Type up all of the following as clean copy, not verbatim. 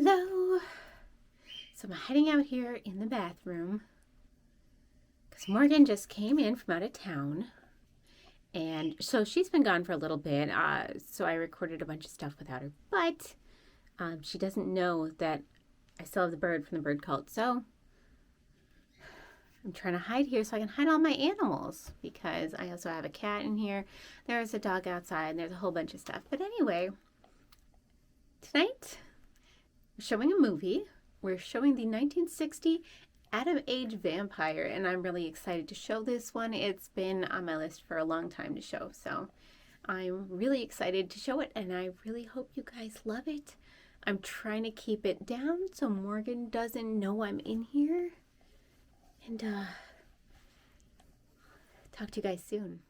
Hello. So I'm hiding out here in the bathroom because Morgan just came in from out of town. And so she's been gone for a little bit. So I recorded a bunch of stuff without her. But she doesn't know that I still have the bird from the bird cult. So I'm trying to hide here so I can hide all my animals. Because I also have a cat in here. There's a dog outside. And there's a whole bunch of stuff. But anyway, tonight we're showing a movie. We're showing the 1960 Atom Age Vampire, and I'm really excited to show this one. It's been on my list for a long time to show, so I'm really excited to show it, and I really hope you guys love it. I'm trying to keep it down so Morgan doesn't know I'm in here, and talk to you guys soon.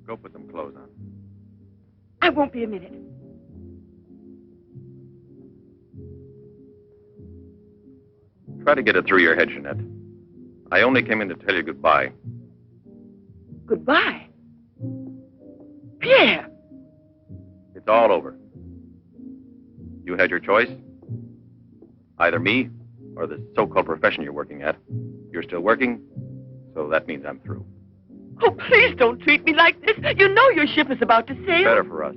Go put some clothes on. I won't be a minute. Try to get it through your head, Jeanette. I only came in to tell you goodbye. Goodbye? Pierre! It's all over. You had your choice. Either me or the so-called profession you're working at. You're still working, so that means I'm through. Oh, please don't treat me like this. You know your ship is about to sail. Better for us.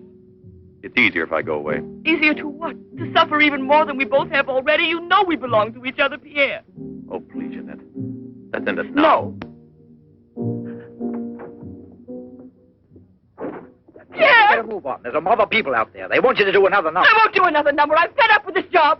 It's easier if I go away. Easier to what? To suffer even more than we both have already? You know we belong to each other, Pierre. Oh, please, Jeanette. Let's end it now. No. Pierre! Better move on. There's a mob of people out there. They want you to do another number. I won't do another number. I'm fed up with this job.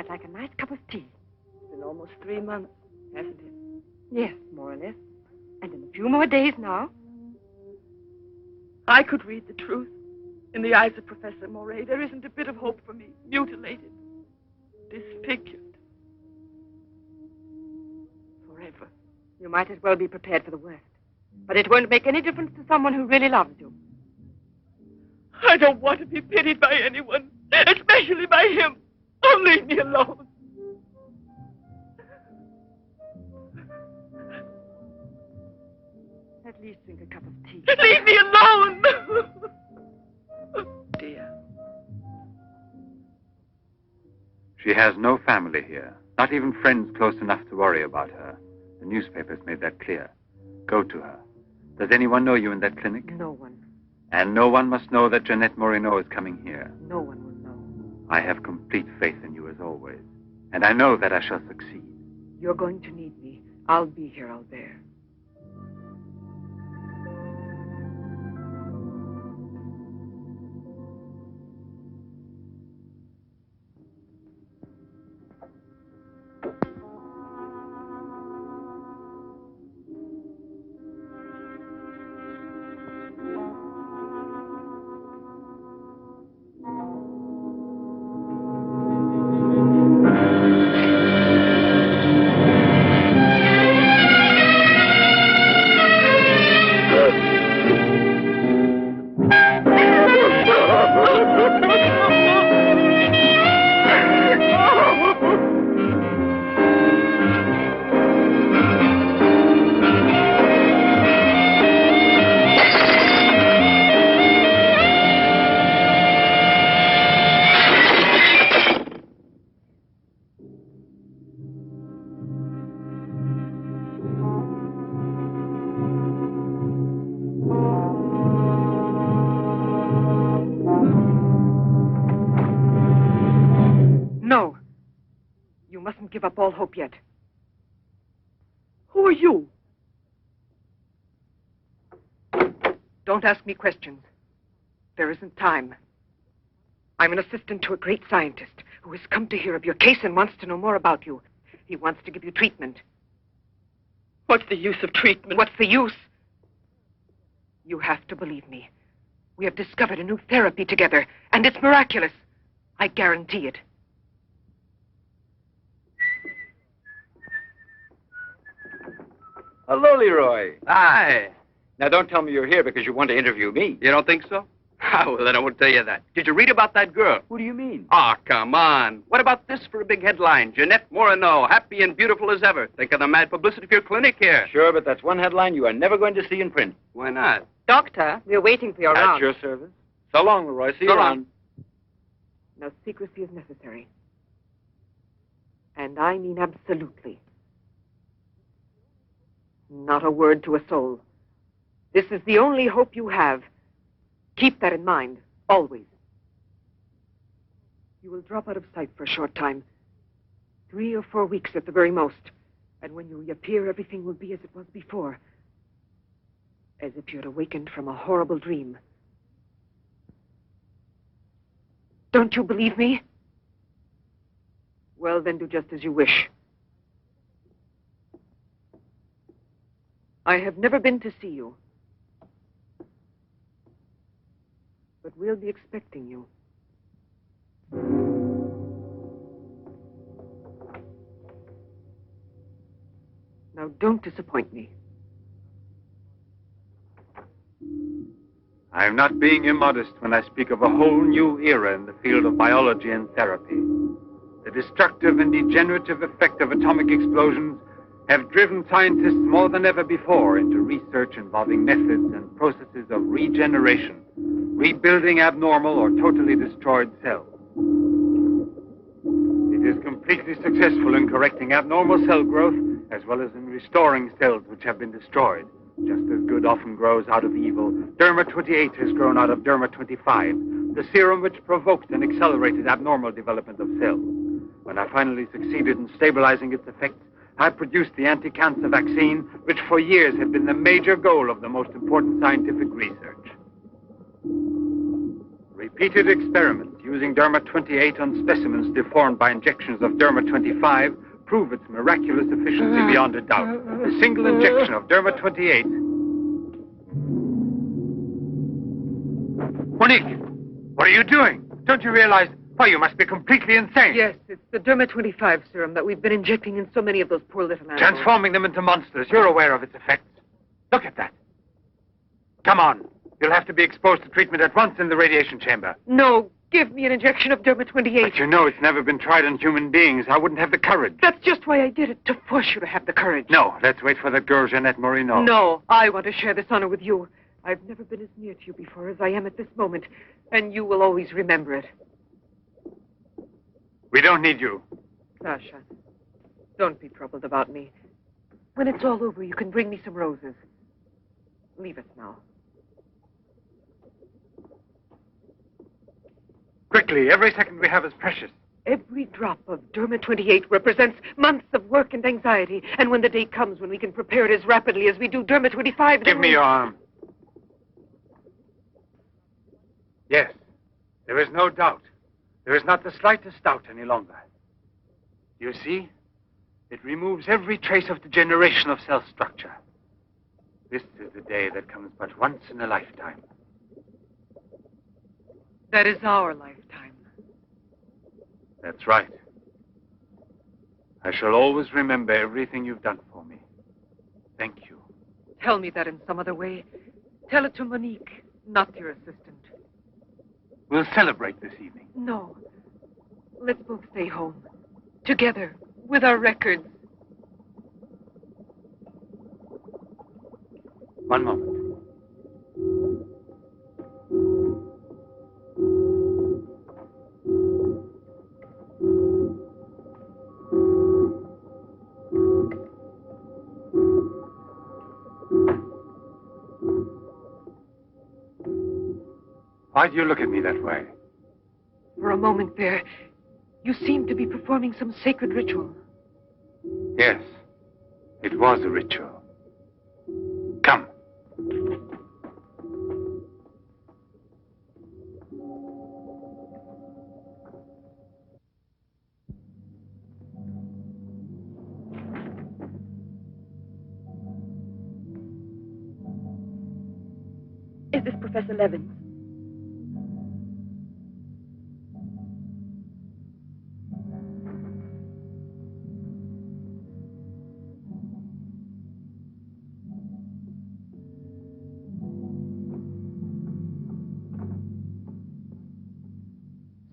Like a nice cup of tea. It's been almost 3 months, hasn't it? Yes, more or less. And in a few more days now. I could read the truth. In the eyes of Professor Moret, there isn't a bit of hope for me. Mutilated. Disfigured. Forever. You might as well be prepared for the worst. But it won't make any difference to someone who really loves you. I don't want to be pitied by anyone, especially by him. Oh, leave me alone. At least drink a cup of tea. Leave me alone! Dear. She has no family here, not even friends close enough to worry about her. The newspapers made that clear. Go to her. Does anyone know you in that clinic? No one. And no one must know that Jeanette Moreno is coming here. No one will know. I have complete faith in you as always. And I know that I shall succeed. You're going to need me. I'll be here, Albert. No. You mustn't give up all hope yet. Who are you? Don't ask me questions. There isn't time. I'm an assistant to a great scientist who has come to hear of your case and wants to know more about you. He wants to give you treatment. What's the use of treatment? What's the use? You have to believe me. We have discovered a new therapy together, and it's miraculous. I guarantee it. Hello, Leroy. Hi. Now, don't tell me you're here because you want to interview me. You don't think so? Oh, well, then I won't tell you that. Did you read about that girl? Who do you mean? Ah, come on. What about this for a big headline? Jeanette Moreno, happy and beautiful as ever. Think of the mad publicity for your clinic here. Sure, but that's one headline you are never going to see in print. Why not? Doctor, we're waiting for your At round. your service. So long, Leroy. See you So long. around. Now, secrecy is necessary. And I mean absolutely. Not a word to a soul. This is the only hope you have. Keep that in mind, always. You will drop out of sight for a short time. 3 or 4 weeks at the very most. And when you reappear, everything will be as it was before. As if you had awakened from a horrible dream. Don't you believe me? Well, then do just as you wish. I have never been to see you. But we'll be expecting you. Now, don't disappoint me. I am not being immodest when I speak of a whole new era in the field of biology and therapy. The destructive and degenerative effect of atomic explosions have driven scientists more than ever before into research involving methods and processes of regeneration, rebuilding abnormal or totally destroyed cells. It is completely successful in correcting abnormal cell growth as well as in restoring cells which have been destroyed. Just as good often grows out of evil, Derma 28 has grown out of Derma 25, the serum which provoked and accelerated abnormal development of cells. When I finally succeeded in stabilizing its effects, I produced the anti-cancer vaccine, which for years had been the major goal of the most important scientific research. Repeated experiments using Derma 28 on specimens deformed by injections of Derma 25 prove its miraculous efficiency beyond a doubt. A single injection of Derma 28... Monique, what are you doing? Don't you realize... Why, you must be completely insane. Yes, it's the Derma 25 serum that we've been injecting in so many of those poor little animals. Transforming them into monsters. You're aware of its effects. Look at that. Come on. You'll have to be exposed to treatment at once in the radiation chamber. No, give me an injection of Derma 28. But you know it's never been tried on human beings. I wouldn't have the courage. That's just why I did it, to force you to have the courage. No, let's wait for that girl, Jeanette Moreno. No, I want to share this honor with you. I've never been as near to you before as I am at this moment, and you will always remember it. We don't need you. Sasha, don't be troubled about me. When it's all over, you can bring me some roses. Leave us now. Quickly, every second we have is precious. Every drop of Derma 28 represents months of work and anxiety. And when the day comes when we can prepare it as rapidly as we do Derma 25... Give me your arm. Yes, there is no doubt. There is not the slightest doubt any longer. You see? It removes every trace of degeneration of cell structure. This is the day that comes but once in a lifetime. That is our lifetime. That's right. I shall always remember everything you've done for me. Thank you. Tell me that in some other way. Tell it to Monique, not your assistant. We'll celebrate this evening. No. Let's both stay home. Together, with our records. One moment. Why do you look at me that way? For a moment there, you seemed to be performing some sacred ritual. Yes, it was a ritual. Come. Is this Professor Levins?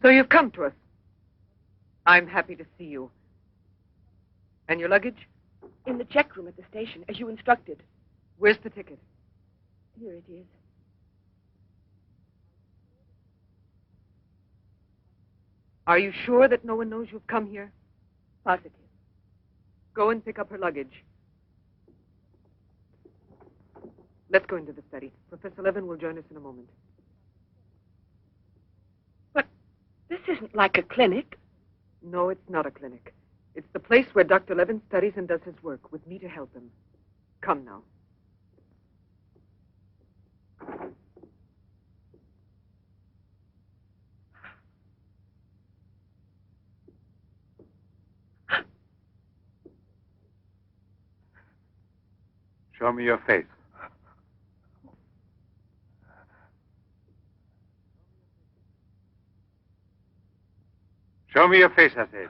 So you've come to us. I'm happy to see you. And your luggage? In the check room at the station, as you instructed. Where's the ticket? Here it is. Are you sure that no one knows you've come here? Positive. Go and pick up her luggage. Let's go into the study. Professor Levin will join us in a moment. But this isn't like a clinic. No, it's not a clinic. It's the place where Dr. Levin studies and does his work, with me to help him. Come now. Show me your face. Show me your face, I said.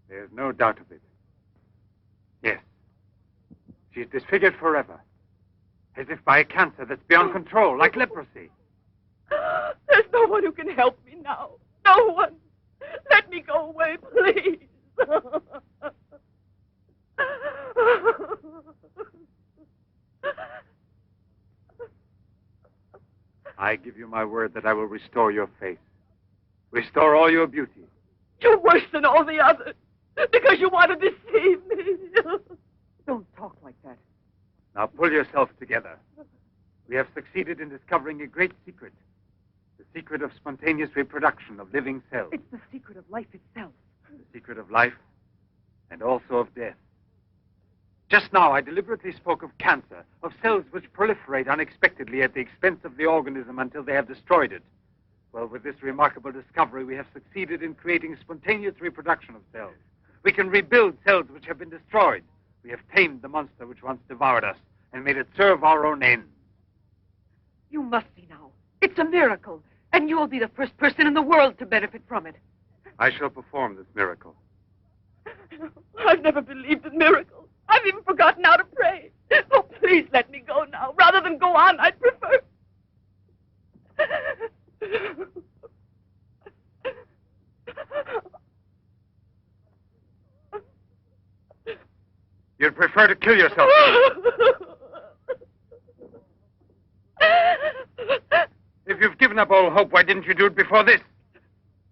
There's no doubt of it. Yes. She's disfigured forever. As if by a cancer that's beyond control, like leprosy. There's no one who can help me now. No one. Let me go away, please. I give you my word that I will restore your face. Restore all your beauty. You're worse than all the others. Because you want to deceive me. Don't talk like that. Now pull yourself together. We have succeeded in discovering a great secret. The secret of spontaneous reproduction of living cells. It's the secret of life itself. The secret of life and also of death. Just now I deliberately spoke of cancer, of cells which proliferate unexpectedly at the expense of the organism until they have destroyed it. Well, with this remarkable discovery, we have succeeded in creating spontaneous reproduction of cells. We can rebuild cells which have been destroyed. We have tamed the monster which once devoured us and made it serve our own ends. You must see now. It's a miracle. And you'll be the first person in the world to benefit from it. I shall perform this miracle. I've never believed in miracles. I've even forgotten how to pray. Oh, please let me go now. Rather than go on, I'd prefer... prefer to kill yourself. If you've given up all hope, why didn't you do it before this?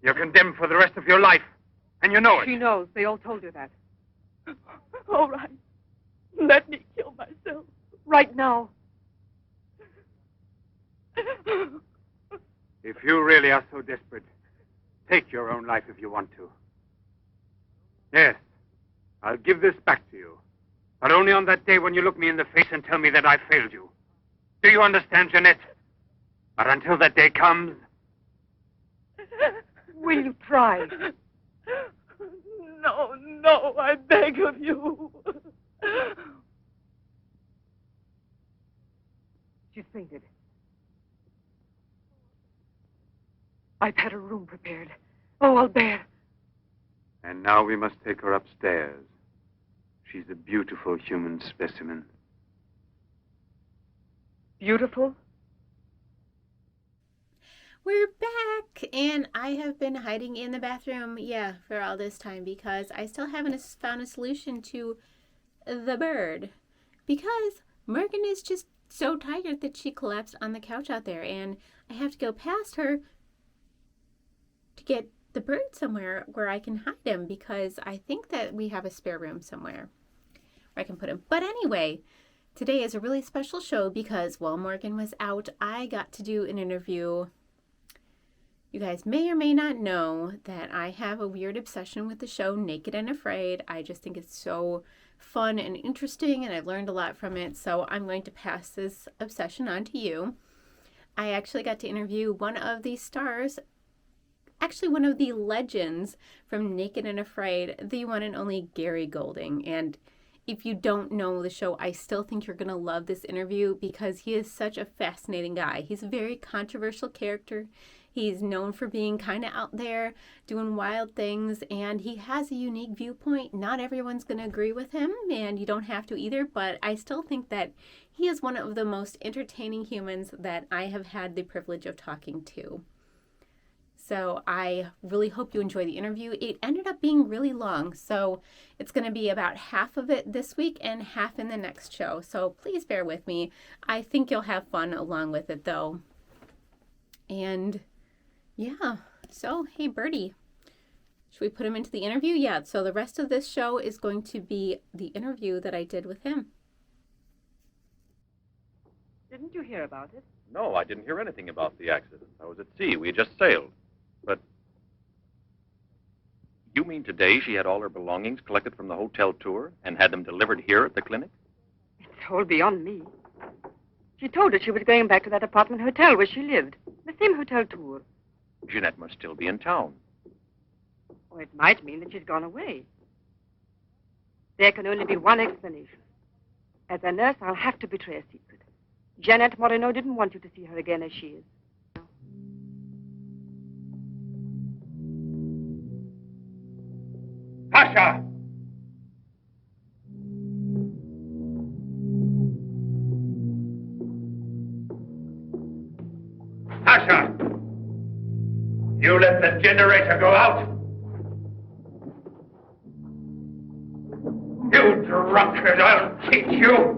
You're condemned for the rest of your life, and you know it. She knows. They all told her that. All right. Let me kill myself. Right now. If you really are so desperate, take your own life if you want to. Yes, I'll give this back to you. But only on that day when you look me in the face and tell me that I failed you. Do you understand, Jeanette? But until that day comes... Will you try? No, I beg of you. She's fainted. I've had a room prepared. Oh, I'll bear. And now we must take her upstairs. She's a beautiful human specimen. Beautiful? We're back, and I have been hiding in the bathroom, for all this time because I still haven't found a solution to the bird. Because Morgan is just so tired that she collapsed on the couch out there, and I have to go past her to get the bird somewhere where I can hide him because I think that we have a spare room somewhere where I can put him. But anyway, today is a really special show because while Morgan was out, I got to do an interview. You guys may or may not know that I have a weird obsession with the show Naked and Afraid. I just think it's so fun and interesting, and I've learned a lot from it, so I'm going to pass this obsession on to you. I actually got to interview one of the stars, actually one of the legends from Naked and Afraid, the one and only Gary Golding. And if you don't know the show, I still think you're going to love this interview because he is such a fascinating guy. He's a very controversial character. He's known for being kind of out there, doing wild things, and he has a unique viewpoint. Not everyone's going to agree with him, and you don't have to either, but I still think that he is one of the most entertaining humans that I have had the privilege of talking to. So I really hope you enjoy the interview. It ended up being really long, so it's going to be about half of it this week and half in the next show. So please bear with me. I think you'll have fun along with it, though. And yeah, so hey, Birdie, should we put him into the interview? Yeah, so the rest of this show is going to be the interview that I did with him. Didn't you hear about it? No, I didn't hear anything about the accident. I was at sea. We had just sailed. But you mean today she had all her belongings collected from the hotel tour and had them delivered here at the clinic? It's all beyond me. She told us she was going back to that apartment hotel where she lived. The same hotel tour. Jeanette must still be in town. Or it might mean that she's gone away. There can only be one explanation. As a nurse, I'll have to betray a secret. Jeanette Moreno didn't want you to see her again as she is. Pasha! Pasha! You let the generator go out? You drunkard, I'll teach you!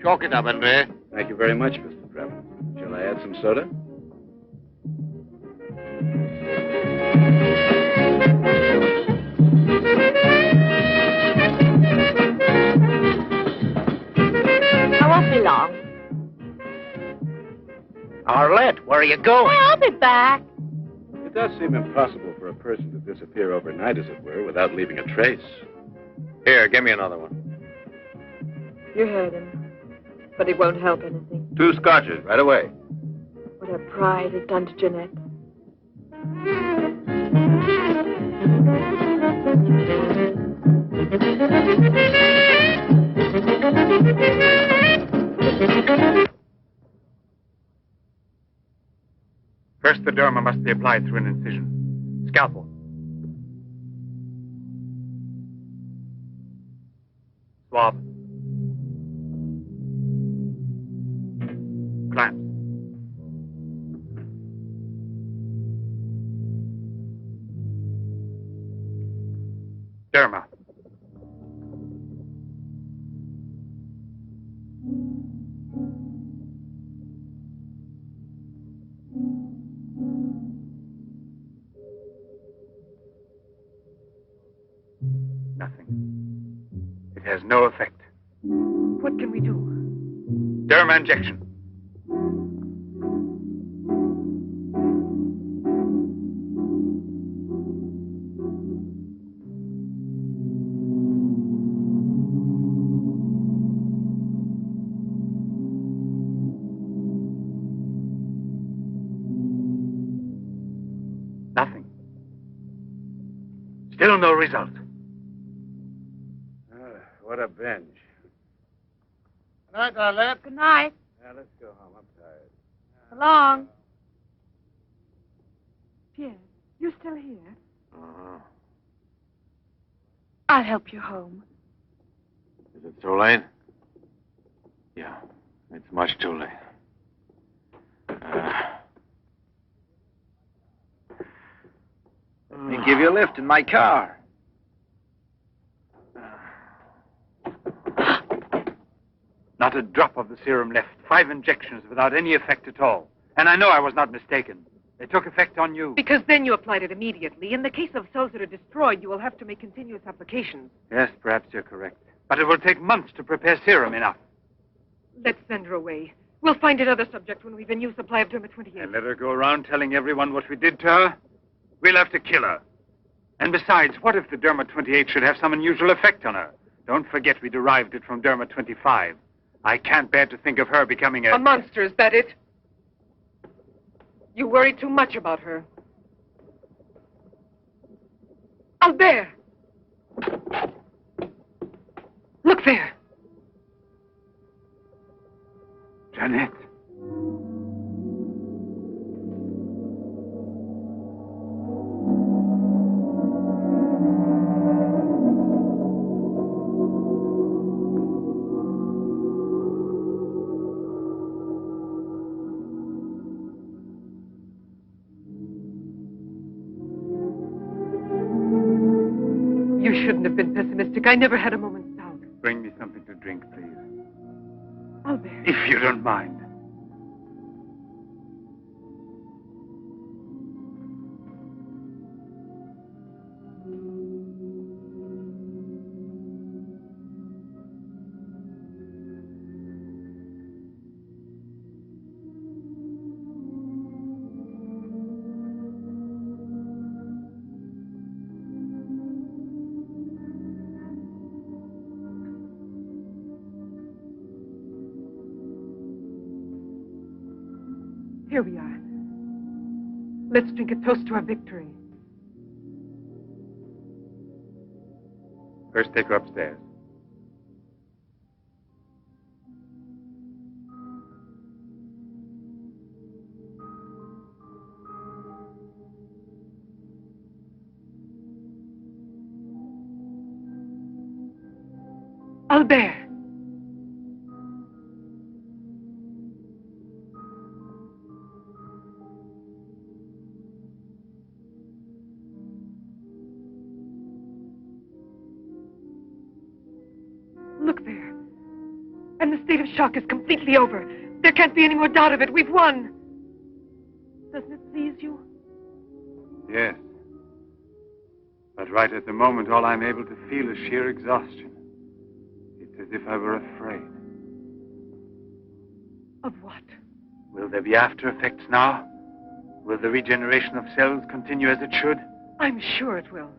Chalk it up, Andre. Thank you very much, Mr. Trevor. Shall I add some soda? I won't be long. Arlette, where are you going? I'll be back. It does seem impossible for a person to disappear overnight, as it were, without leaving a trace. Here, give me another one. You heard him. But it won't help anything. 2 scotches, right away. What her pride has done to Jeanette. First, the derma must be applied through an incision. Scalpel. Swab. Clamps. Derma. Nothing. It has no effect. What can we do? Derma injection. Nothing. Still no result. What a binge. Good night, Arlette. Good night. Now, let's go home. I'm tired. So long. Pierre, you still here? Uh-huh. I'll help you home. Is it too late? Yeah, it's much too late. Let me give you a lift in my car. Not a drop of the serum left. 5 injections without any effect at all. And I know I was not mistaken. They took effect on you. Because then you applied it immediately. In the case of cells that are destroyed, you will have to make continuous applications. Yes, perhaps you're correct. But it will take months to prepare serum enough. Let's send her away. We'll find another subject when we've a new supply of Derma 28. And let her go around telling everyone what we did to her? We'll have to kill her. And besides, what if the Derma 28 should have some unusual effect on her? Don't forget we derived it from Derma 25. I can't bear to think of her becoming A monster, is that it? You worry too much about her. Albert! Look there. Jeanette. You shouldn't have been pessimistic. I never had a moment's doubt. Bring me something to drink, please. Albert. If you don't mind. Here we are. Let's drink a toast to our victory. First, take her upstairs. Albert. Look there. And the state of shock is completely over. There can't be any more doubt of it. We've won. Doesn't it please you? Yes. But right at the moment, all I'm able to feel is sheer exhaustion. It's as if I were afraid. Of what? Will there be after effects now? Will the regeneration of cells continue as it should? I'm sure it will.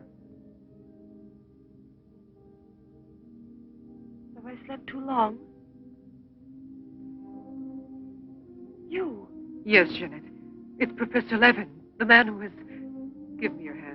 Have I slept too long? You? Yes, Jeanette. It's Professor Levin, the man who has... Give me your hand.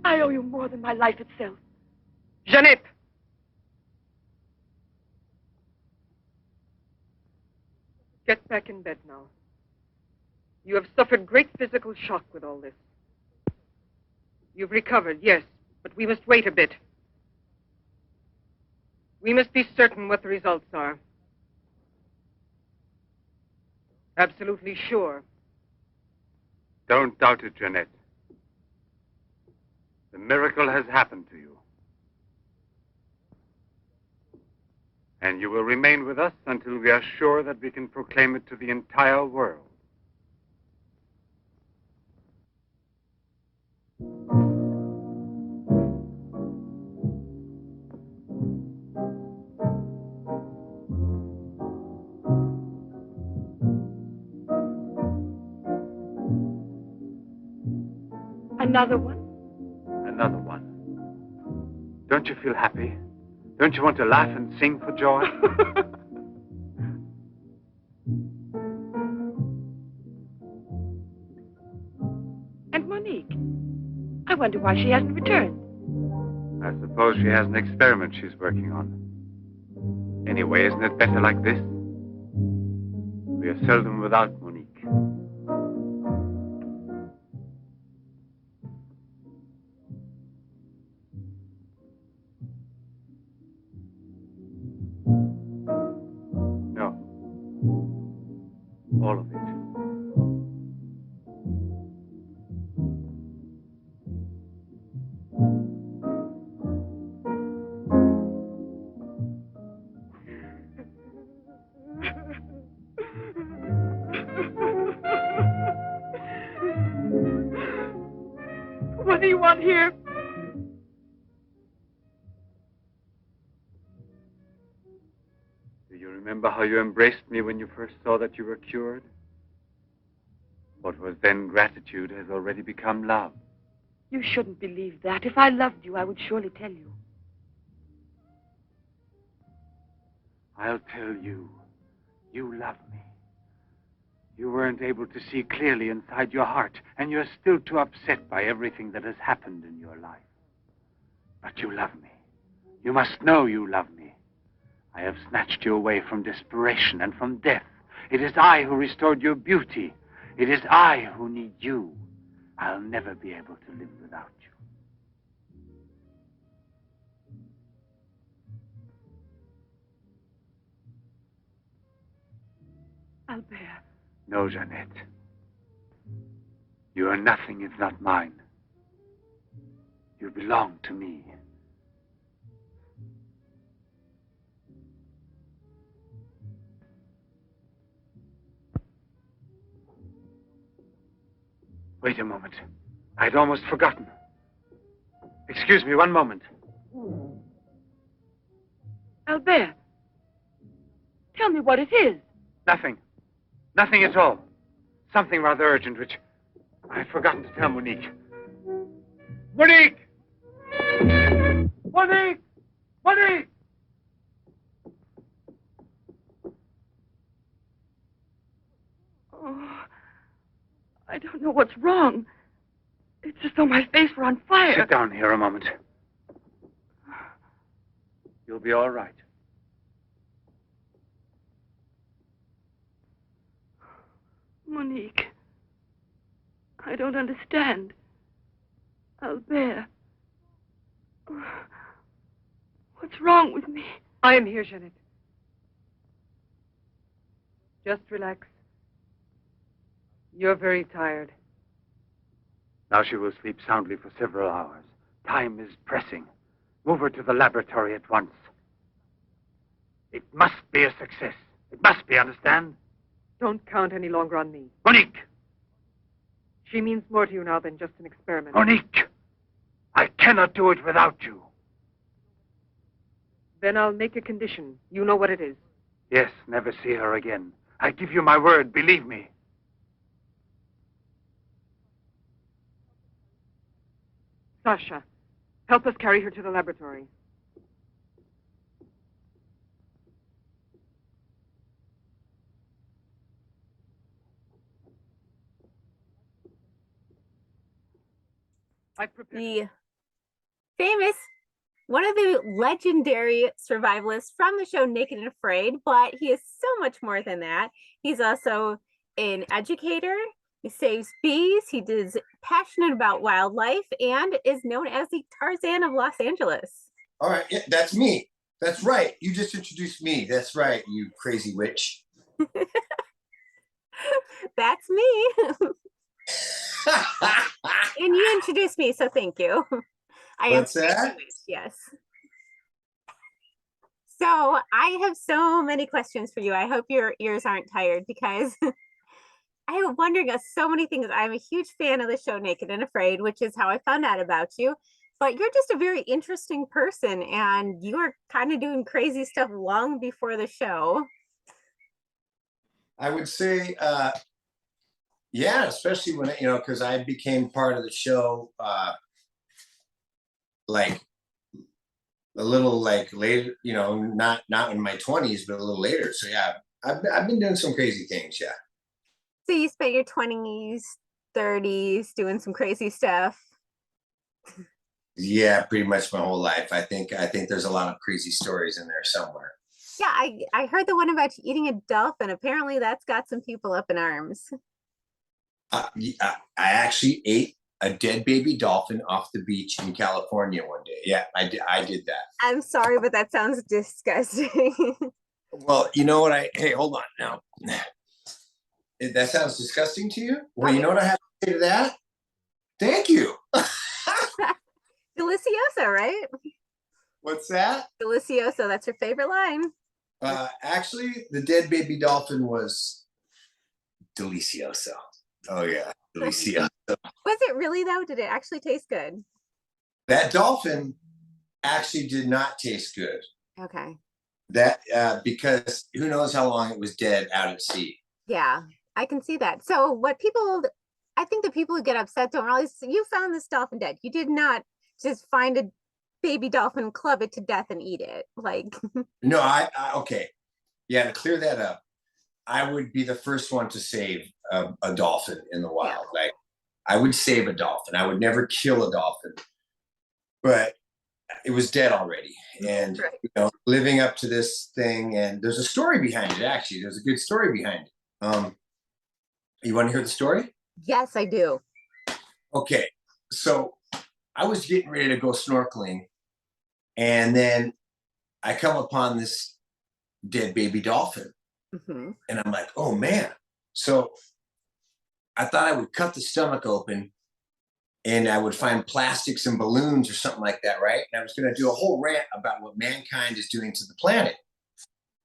I owe you more than my life itself. Jeanette! Get back in bed now. You have suffered great physical shock with all this. You've recovered, yes, but we must wait a bit. We must be certain what the results are. Absolutely sure. Don't doubt it, Jeanette. The miracle has happened to you. And you will remain with us until we are sure that we can proclaim it to the entire world. Another one? Another one. Don't you feel happy? Don't you want to laugh and sing for joy? And Monique? I wonder why she hasn't returned. I suppose she has an experiment she's working on. Anyway, isn't it better like this? We are seldom without Monique. No. All of it. What do you want here? Do you remember how you embraced me when you first saw that you were cured? What was then gratitude has already become love. You shouldn't believe that. If I loved you, I would surely tell you. I'll tell you. You love me. You weren't able to see clearly inside your heart, and you're still too upset by everything that has happened in your life. But you love me. You must know you love me. I have snatched you away from desperation and from death. It is I who restored your beauty. It is I who need you. I'll never be able to live without you. Albert. No, Jeanette. You are nothing if not mine. You belong to me. Wait a moment. I'd almost forgotten. Excuse me, one moment. Albert. Tell me what it is. Nothing. Nothing at all. Something rather urgent, which I had forgotten to tell Monique. Monique! Monique! Monique! Oh, I don't know what's wrong. It's as though my face were on fire. Sit down here a moment. You'll be all right. Monique, I don't understand. Albert, what's wrong with me? I am here, Jeanette. Just relax. You're very tired. Now she will sleep soundly for several hours. Time is pressing. Move her to the laboratory at once. It must be a success. It must be, understand? Don't count any longer on me. Monique! She means more to you now than just an experiment. Monique! I cannot do it without you. Then I'll make a condition. You know what it is. Yes, never see her again. I give you my word, believe me. Sasha, help us carry her to the laboratory. The famous, one of the legendary survivalists from the show Naked and Afraid, but he is so much more than that. He's also an educator. He saves bees. He is passionate about wildlife and is known as the Tarzan of Los Angeles. All right, yeah, that's me. That's right. You just introduced me. That's right, you crazy witch. That's me. And you introduced me, so thank you. What's that? Yes. So I have so many questions for you. I hope your ears aren't tired because I am wondering so many things. I'm a huge fan of the show Naked and Afraid, which is how I found out about you. But you're just a very interesting person, and you are kind of doing crazy stuff long before the show. I would say, yeah, especially when, because I became part of the show, like a little like later, not in my 20s, but a little later. So yeah, I've been doing some crazy things. Yeah. So you spent your 20s, 30s doing some crazy stuff. Yeah, pretty much my whole life. I think there's a lot of crazy stories in there somewhere. Yeah, I heard the one about you eating a dolphin. Apparently that's got some people up in arms. I actually ate a dead baby dolphin off the beach in California one day. Yeah, I did that. I'm sorry, but that sounds disgusting. Well, you know what hey, hold on now. That sounds disgusting to you? Well, you know what I have to say to that? Thank you. Delicioso, right? What's that? Delicioso, that's your favorite line. Actually, the dead baby dolphin was delicioso. Oh yeah, delicioso. Was it really though? Did it actually taste good? That dolphin actually did not taste good. Okay. That because who knows how long it was dead out at sea. Yeah, I can see that. So I think the people who get upset don't realize you found this dolphin dead. You did not just find a baby dolphin, club it to death and eat it. Like no, I okay. Yeah, to clear that up, I would be the first one to save a dolphin in the wild. Yeah. Like I would save a dolphin. I would never kill a dolphin, but it was dead already. And living up to this thing, and there's a story behind it. Actually, there's a good story behind it. You want to hear the story? Yes, I do. Okay, so I was getting ready to go snorkeling, and then I come upon this dead baby dolphin. Mm-hmm. And I'm like, oh man. So I thought I would cut the stomach open and I would find plastics and balloons or something like that, right? And I was going to do a whole rant about what mankind is doing to the planet.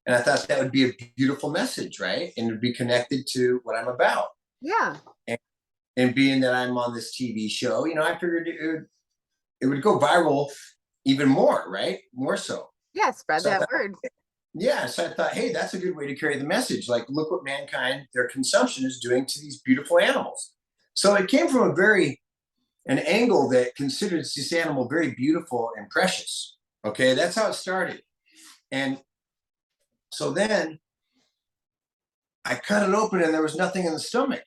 And I thought that would be a beautiful message, right? And it would be connected to what I'm about. Yeah. And being that I'm on this TV show, I figured it would go viral even more, right? More so. Yeah, spread that word. yeah, so I thought, hey, that's a good way to carry the message. Like, look what mankind, their consumption is doing to these beautiful animals. So it came from an angle that considers this animal very beautiful and precious. Okay, that's how it started. And so then I cut it open and there was nothing in the stomach.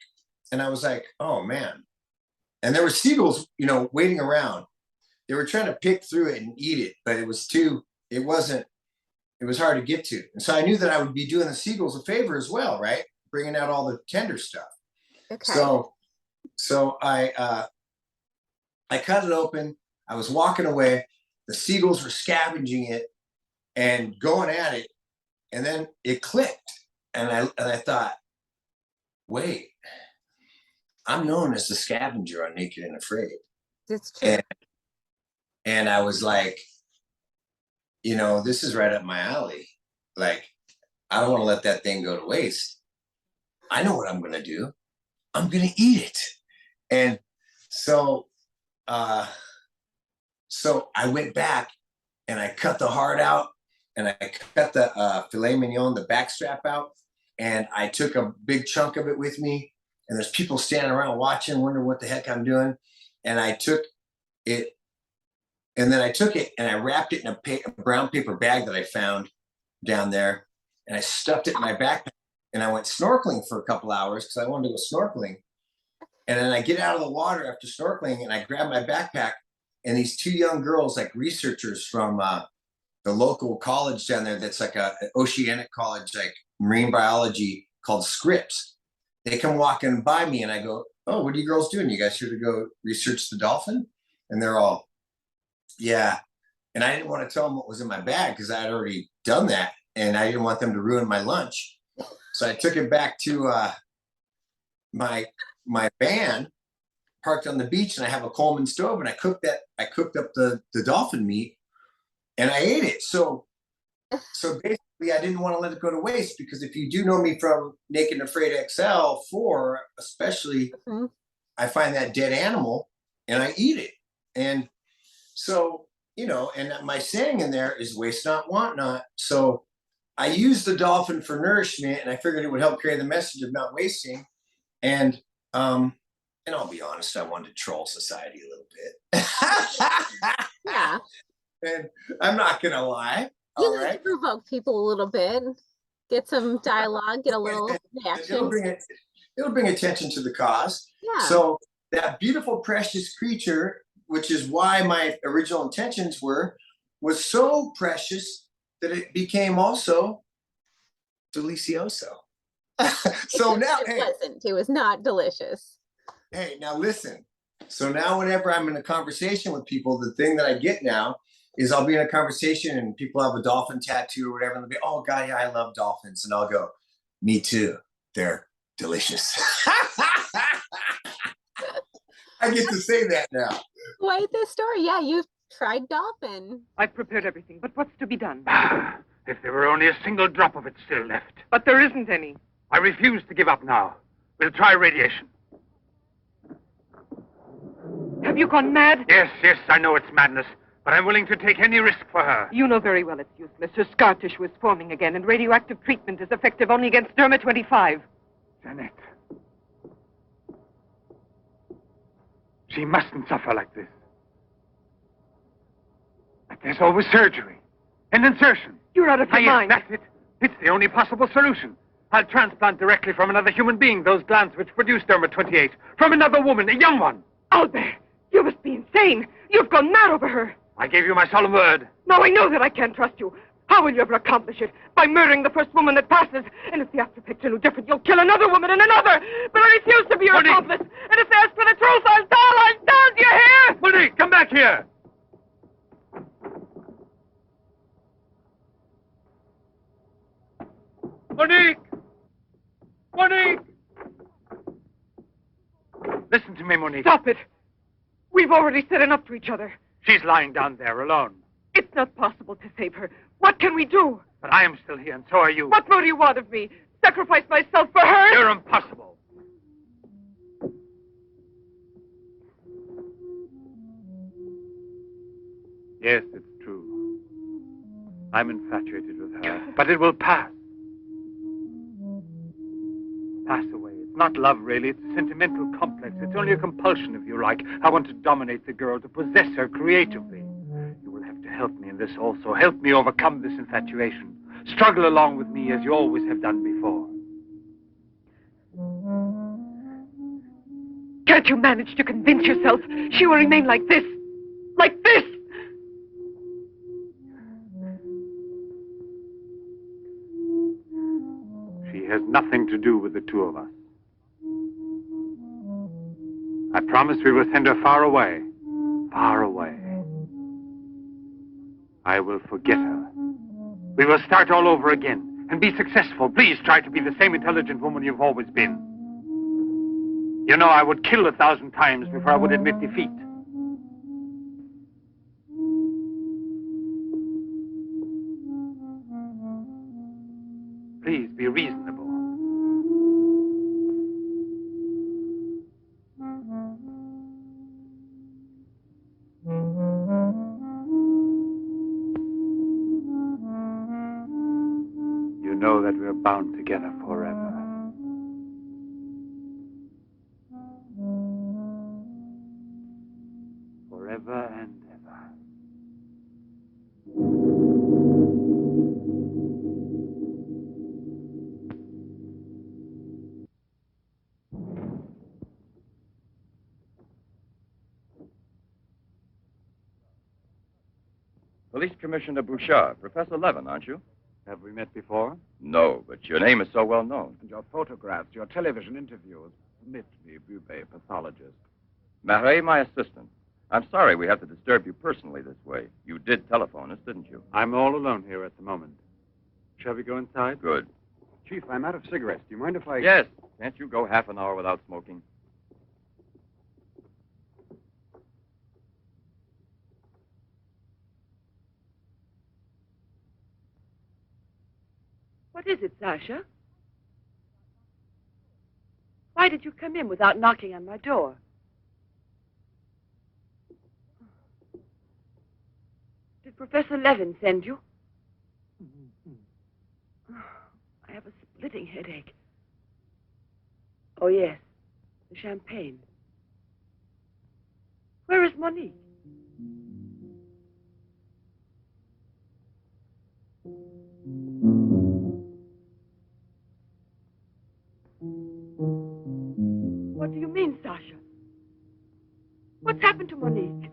And I was like, oh man. And there were seagulls, waiting around. They were trying to pick through it and eat it, but it was hard to get to. And so I knew that I would be doing the seagulls a favor as well, right? Bringing out all the tender stuff. Okay. So I cut it open. I was walking away. The seagulls were scavenging it and going at it. And then it clicked. And I thought, wait, I'm known as the scavenger on Naked and Afraid. That's true. And I was like, this is right up my alley. Like, I don't want to let that thing go to waste. I know what I'm going to do. I'm going to eat it. And so I went back and I cut the heart out and I cut the filet mignon, the backstrap out. And I took a big chunk of it with me. And there's people standing around watching, wondering what the heck I'm doing. And I took it. And then I took it and I wrapped it in a brown paper bag that I found down there. And I stuffed it in my backpack. And I went snorkeling for a couple hours because I wanted to go snorkeling. And then I get out of the water after snorkeling and I grab my backpack. And these two young girls, like researchers from the local college down there, that's like an oceanic college, like marine biology, called Scripps. They come walking by me and I go, oh, what are you girls doing? You guys here to go research the dolphin? And they're all, yeah. And I didn't want to tell them what was in my bag because I had already done that. And I didn't want them to ruin my lunch. So I took it back to my van, parked on the beach, and I have a Coleman stove, and I cooked up the dolphin meat and I ate it. So basically I didn't want to let it go to waste, because if you do know me from Naked and Afraid XL4, especially, I find that dead animal and I eat it. And so, and my saying in there is waste not, want not. So I used the dolphin for nourishment, and I figured it would help carry the message of not wasting. And I'll be honest, I wanted to troll society a little bit. Yeah. And I'm not gonna lie. You like to provoke people a little bit, get some dialogue, get a little reaction. It'll bring attention to the cause. Yeah. So that beautiful, precious creature, which is why my original intentions was so precious that it became also delicioso. So now, it was not delicious. Hey, now listen. So now whenever I'm in a conversation with people, the thing that I get now is I'll be in a conversation and people have a dolphin tattoo or whatever, and they'll be, oh God, yeah, I love dolphins. And I'll go, me too. They're delicious. I get to say that now. Quite the story. Yeah, you've tried dolphin. I've prepared everything, but what's to be done? If there were only a single drop of it still left. But there isn't any. I refuse to give up now. We'll try radiation. Have you gone mad? Yes, I know it's madness, but I'm willing to take any risk for her. You know very well it's useless. Her scar tissue is forming again, and radioactive treatment is effective only against Derma-25. Janet. She mustn't suffer like this. But there's always surgery. And insertion. You're out of your mind. That's it. It's the only possible solution. I'll transplant directly from another human being those glands which produce Derma-28. From another woman, a young one. Albert, you must be insane. You've gone mad over her. I gave you my solemn word. Now I know that I can't trust you. How will you ever accomplish it? By murdering the first woman that passes. And if the after picture no different, you'll kill another woman and another. But I refuse to be your accomplice. And if they ask for the truth, I'll tell. Do you hear? Monique, come back here. Monique! Monique! Listen to me, Monique. Stop it. We've already said enough to each other. She's lying down there alone. It's not possible to save her. What can we do? But I am still here, and so are you. What more do you want of me? Sacrifice myself for her? You're impossible. Yes, it's true. I'm infatuated with her, but it will pass. Pass away. It's not love, really. It's a sentimental complex. It's only a compulsion, if you like. I want to dominate the girl, to possess her creatively. You will have to help me in this also. Help me overcome this infatuation. Struggle along with me as you always have done before. Can't you manage to convince yourself she will remain like this? Like this? She has nothing to do with the two of us. I promise we will send her far away. Far away. I will forget her. We will start all over again and be successful. Please try to be the same intelligent woman you've always been. You know, I would kill 1,000 times before I would admit defeat. Please be reasonable. You know that we're bound together forever. Forever and ever. Police Commissioner Bouchard, Professor Levin, aren't you? Have we met before? No, but your name is so well known. And your photographs, your television interviews. Permit me, Bube, pathologist. Marais, my assistant. I'm sorry we have to disturb you personally this way. You did telephone us, didn't you? I'm all alone here at the moment. Shall we go inside? Good. Chief, I'm out of cigarettes. Do you mind if I... Yes. Can't you go half an hour without smoking? What is it, Sasha? Why did you come in without knocking on my door? Did Professor Levin send you? I have a splitting headache. Oh, yes. The champagne. Where is Monique? What do you mean, Sasha? What's happened to Monique?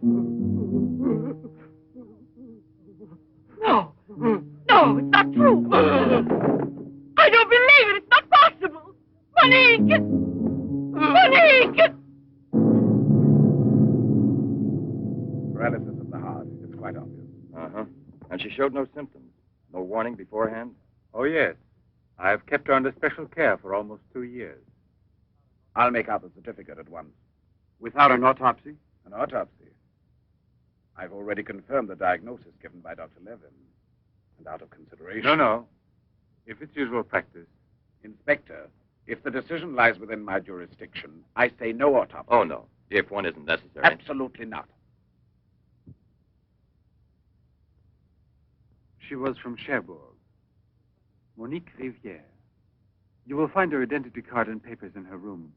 No. No, it's not true. I don't believe it. It's not possible. Monique! Monique! Paralysis of the heart. It's quite obvious. Uh-huh. And she showed no symptoms. No warning beforehand? Oh, yes. I've kept her under special care for almost 2 years. I'll make out the certificate at once. Without an autopsy? An autopsy. I've already confirmed the diagnosis given by Dr. Levin. And out of consideration... No. If it's usual practice. Inspector, if the decision lies within my jurisdiction, I say no autopsy. Oh, no. If one isn't necessary. Absolutely not. She was from Cherbourg. Monique Rivière. You will find her identity card and papers in her room.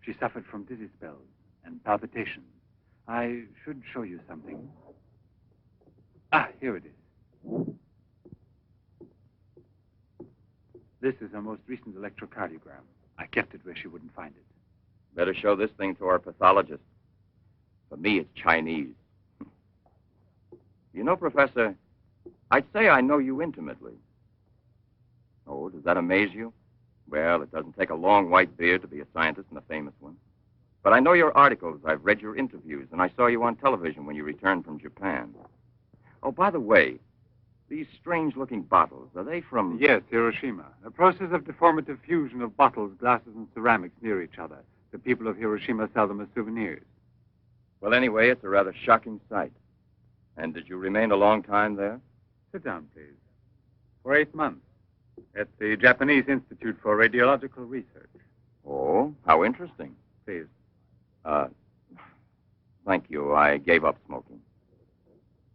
She suffered from dizzy spells and palpitations. I should show you something. Ah, here it is. This is her most recent electrocardiogram. I kept it where she wouldn't find it. Better show this thing to our pathologist. For me, it's Chinese. You know, Professor, I'd say I know you intimately. Oh, does that amaze you? Well, it doesn't take a long white beard to be a scientist and a famous one. But I know your articles, I've read your interviews, and I saw you on television when you returned from Japan. Oh, by the way, these strange-looking bottles, are they from... Yes, Hiroshima. A process of deformative fusion of bottles, glasses, and ceramics near each other. The people of Hiroshima sell them as souvenirs. Well, anyway, it's a rather shocking sight. And did you remain a long time there? Sit down, please. For 8 months. At the Japanese Institute for Radiological Research. Oh, how interesting. Please. Thank you. I gave up smoking.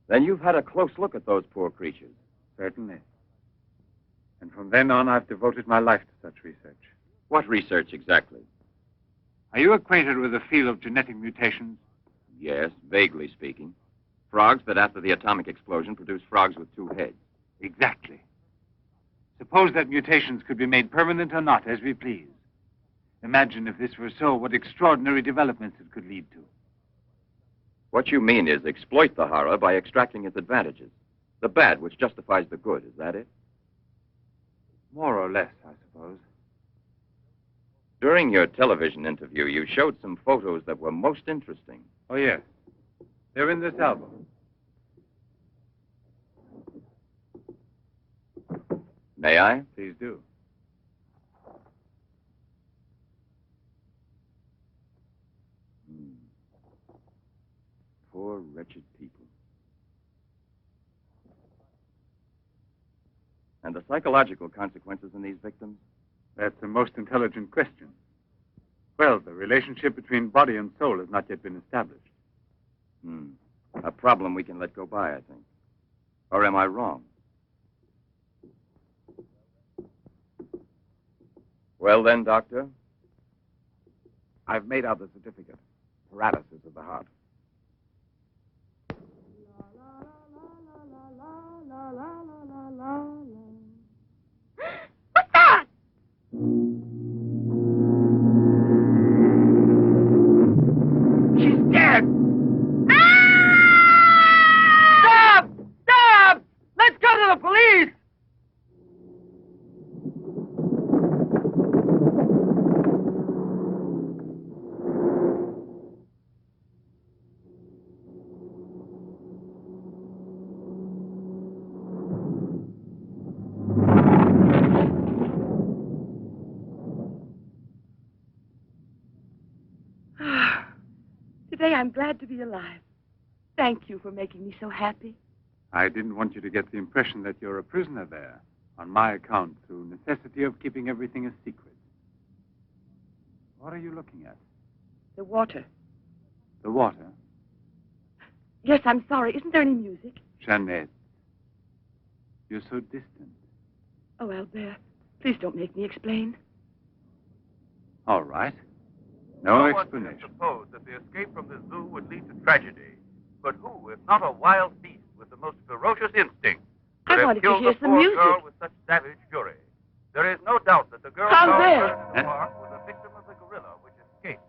Then you've had a close look at those poor creatures. Certainly. And from then on, I've devoted my life to such research. What research exactly? Are you acquainted with the field of genetic mutations? Yes, vaguely speaking. Frogs that after the atomic explosion produce frogs with two heads. Exactly. Suppose that mutations could be made permanent or not, as we please. Imagine if this were so, what extraordinary developments it could lead to. What you mean is exploit the horror by extracting its advantages. The bad which justifies the good, is that it? More or less, I suppose. During your television interview, you showed some photos that were most interesting. Oh, yes. They're in this album. May I? Please do. Poor, wretched people. And the psychological consequences in these victims? That's a most intelligent question. Well, the relationship between body and soul has not yet been established. A problem we can let go by, I think. Or am I wrong? Well then, Doctor? I've made out the certificate. Paralysis of the heart. What's that? She's dead! Stop! Stop! Let's go to the police! Today I'm glad to be alive. Thank you for making me so happy. I didn't want you to get the impression that you're a prisoner there, on my account, through necessity of keeping everything a secret. What are you looking at? The water. The water? Yes, I'm sorry. Isn't there any music? Jeanette. You're so distant. Oh, Albert, please don't make me explain. All right. No explanation. Suppose that the escape from the zoo would lead to tragedy. But who, if not a wild beast with the most ferocious instinct, could I have wanted to killed hear the some poor music. girl with such savage fury? There is no doubt that the girl Albert! found in the park was a victim of the gorilla which escaped.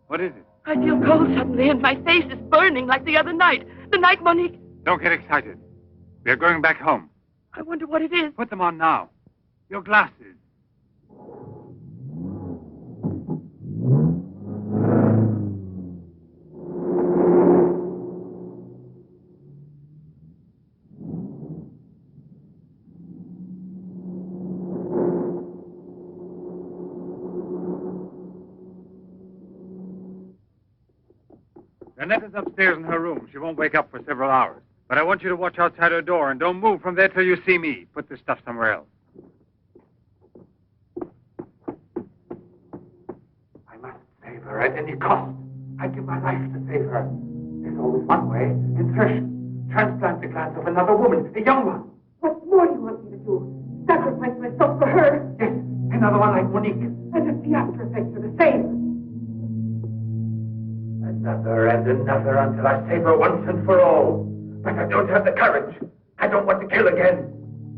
What is it? I feel cold suddenly, and my face is burning like the other night. The night Monique... Don't get excited. We are going back home. I wonder what it is. Put them on now. Your glasses. Jeanette is upstairs in her room. She won't wake up for several hours. But I want you to watch outside her door and don't move from there till you see me. Put this stuff somewhere else. I must save her at any cost. I'd give my life to save her. There's always one way. Insertion. Transplant the glands of another woman, a young one. What more do you want me to do? Sacrifice myself for her? Yes, another one like Monique. And if the after effects are the same? Another and another until I save her once and for all. But I don't have the courage. I don't want to kill again.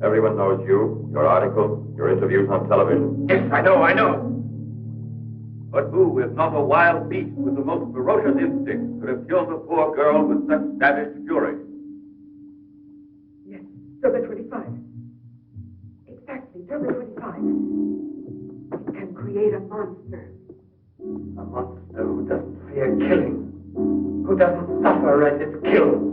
Everyone knows you, your articles, your interviews on television. Yes, I know. But who, if not a wild beast with the most ferocious instinct, could have killed the poor girl with such savage fury? Yes, Derby 25. Exactly, Derby 25. It can create a monster. A monster who doesn't fear killing. Who doesn't suffer as it's killed.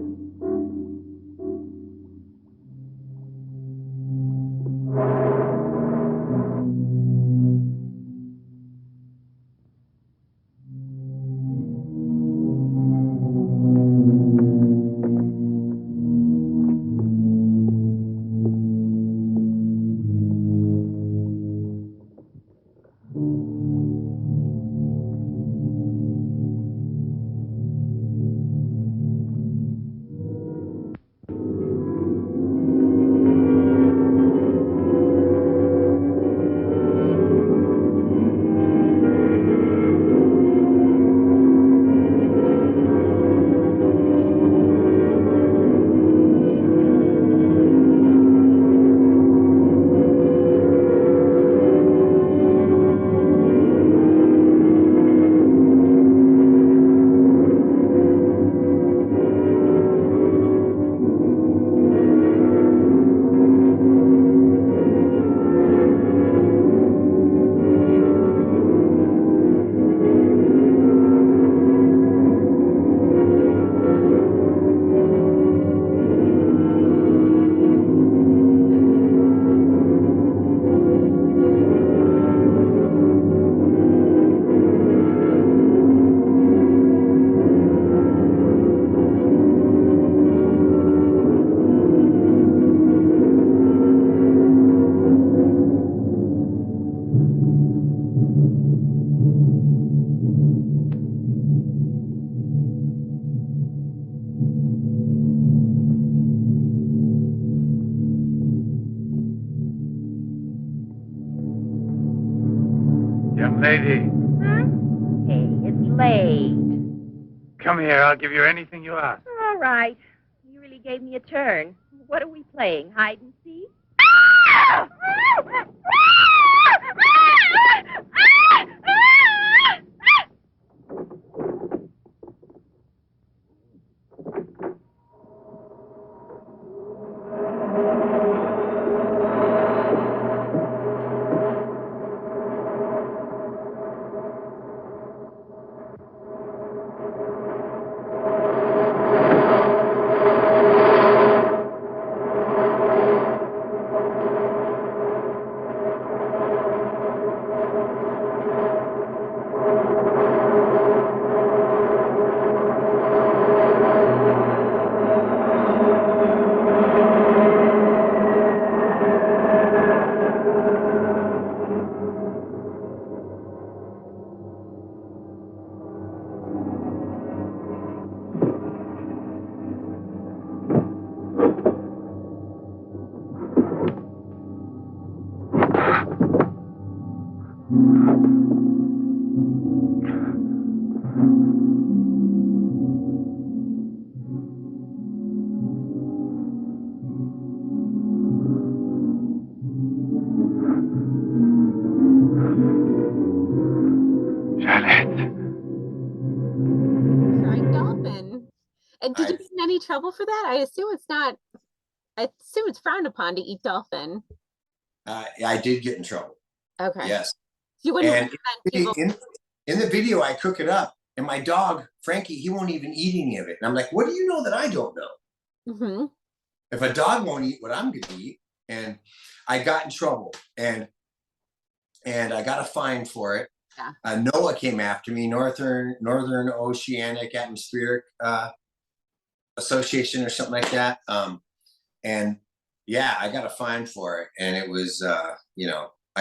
played. Come here, I'll give you anything you ask. All right. You really gave me a turn. What are we playing, hide and seek? And did you get in any trouble for that? I assume it's not. I assume it's frowned upon to eat dolphin. I did get in trouble. Okay. Yes. You wouldn't and in the video, I cook it up, and my dog Frankie, he won't even eat any of it. And I'm like, what do you know that I don't know? Mm-hmm. If a dog won't eat what I'm going to eat, and I got in trouble, and I got a fine for it. Yeah. NOAA came after me, Northern Oceanic Atmospheric Association or something like that. And yeah, I got a fine for it, and it was, I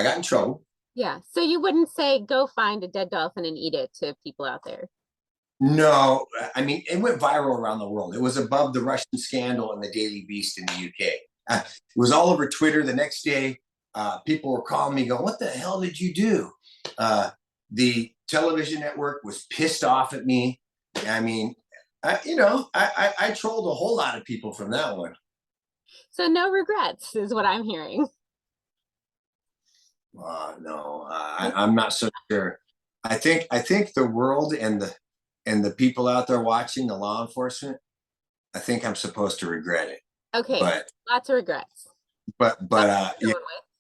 got in trouble. Yeah. So you wouldn't say go find a dead dolphin and eat it to people out there? No, I mean, it went viral around the world. It was above the Russian scandal and the Daily Beast in the UK. It was all over Twitter. The next day, people were calling me going, what the hell did you do? The television network was pissed off at me. I mean, I trolled a whole lot of people from that one. So no regrets is what I'm hearing. No, I'm not so sure. I think the world and the people out there watching, the law enforcement, I think I'm supposed to regret it. Okay, but lots of regrets. But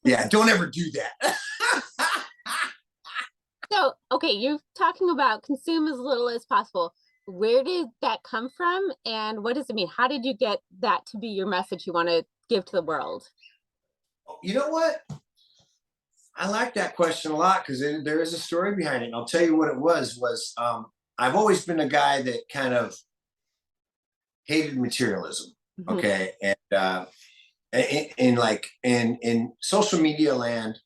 yeah, don't ever do that. So, okay, you're talking about consume as little as possible. Where did that come from, and what does it mean? How did you get that to be your message you want to give to the world? You know what? I like that question a lot because there is a story behind it. And I'll tell you what it was I've always been a guy that kind of hated materialism. Mm-hmm. Okay. And in social media land,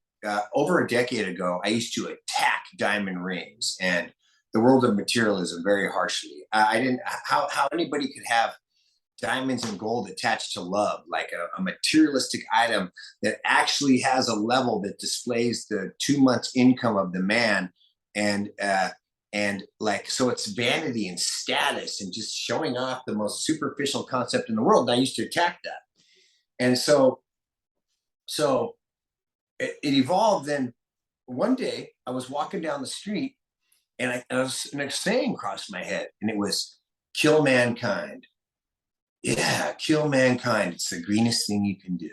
over a decade ago, I used to attack diamond rings and the world of materialism very harshly. I didn't, how anybody could have diamonds and gold attached to love, like a materialistic item that actually has a level that displays the 2 months income of the man. And like, so it's vanity and status and just showing off the most superficial concept in the world. And I used to attack that. And so it evolved. Then one day I was walking down the street and a saying crossed my head, and it was, kill mankind. Yeah, kill mankind. It's the greenest thing you can do.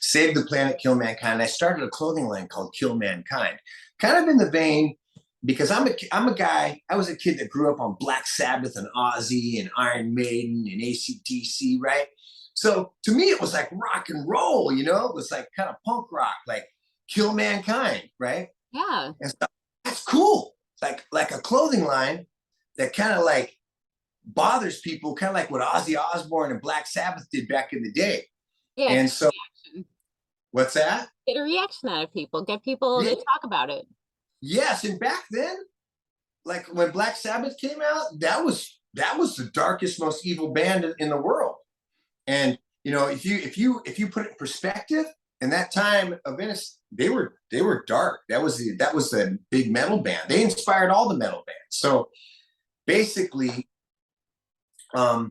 Save the planet, kill mankind. I started a clothing line called Kill Mankind, kind of in the vein, because I'm a guy, I was a kid that grew up on Black Sabbath and Ozzy and Iron Maiden and AC/DC, right? So to me, it was like rock and roll, it was like kind of punk rock, like kill mankind, right? Yeah. And so that's cool. Like a clothing line that kind of like bothers people, kind of like what Ozzy Osbourne and Black Sabbath did back in the day. Yeah. And so, what's that? Get a reaction out of people. Get people to talk about it. Yes, and back then, like when Black Sabbath came out, that was the darkest, most evil band in the world. And if you put it in perspective, in that time of innocence, they were dark. That was the big metal band. They inspired all the metal bands. basically, I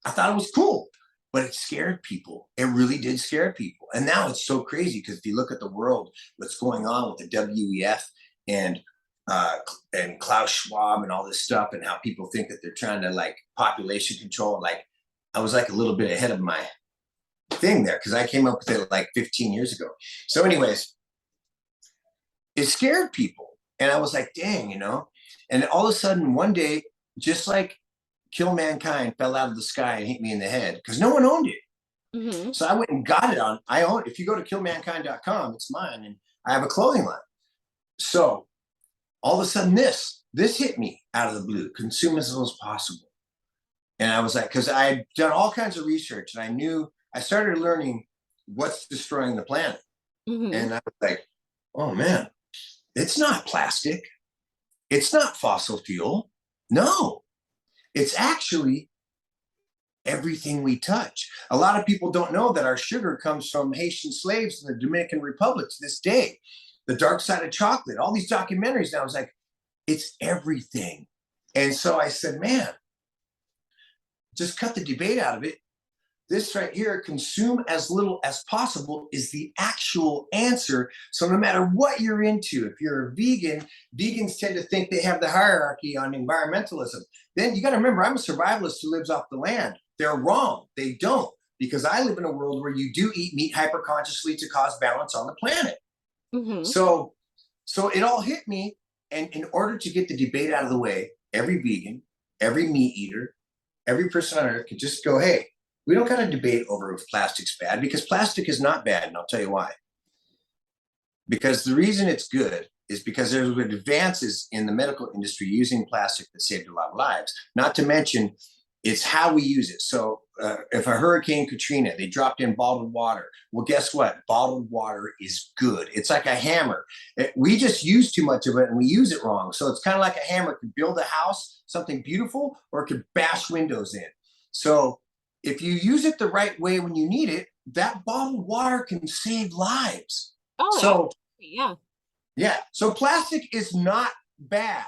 thought it was cool, but it scared people. It really did scare people. And now it's so crazy because if you look at the world, what's going on with the WEF and Klaus Schwab and all this stuff, and how people think that they're trying to like population control. Like I was like a little bit ahead of my thing there because I came up with it like 15 years ago. So anyways, it scared people. And I was like, dang, you know, and all of a sudden one day, just like Kill Mankind fell out of the sky and hit me in the head because no one owned it. So I went and got it I own it. If you go to killmankind.com, it's mine, and I have a clothing line. So all of a sudden this hit me out of the blue, consume as little as possible. And I was like, because I had done all kinds of research and I started learning what's destroying the planet. And I was like, oh man, it's not plastic. It's not fossil fuel. No, it's actually everything we touch. A lot of people don't know that our sugar comes from Haitian slaves in the Dominican Republic to this day. The Dark Side of Chocolate, all these documentaries. And I was like, it's everything. And so I said, man, just cut the debate out of it. This right here, consume as little as possible, is the actual answer. So no matter what you're into, if you're a vegan, vegans tend to think they have the hierarchy on environmentalism. Then you got to remember, I'm a survivalist who lives off the land. They're wrong. They don't, because I live in a world where you do eat meat hyperconsciously to cause balance on the planet. So it all hit me. And in order to get the debate out of the way, every vegan, every meat eater, every person on earth could just go, hey, we don't got to debate over if plastic's bad, because plastic is not bad. And I'll tell you why. Because the reason it's good is because there's been advances in the medical industry using plastic that saved a lot of lives. Not to mention, it's how we use it. So if a Hurricane Katrina, they dropped in bottled water. Well, guess what? Bottled water is good. It's like a hammer. We just use too much of it and we use it wrong. So it's kind of like a hammer. It could build a house, something beautiful, or it could bash windows in. So if you use it the right way when you need it, that bottled water can save lives. Oh, so yeah. Yeah. So plastic is not bad.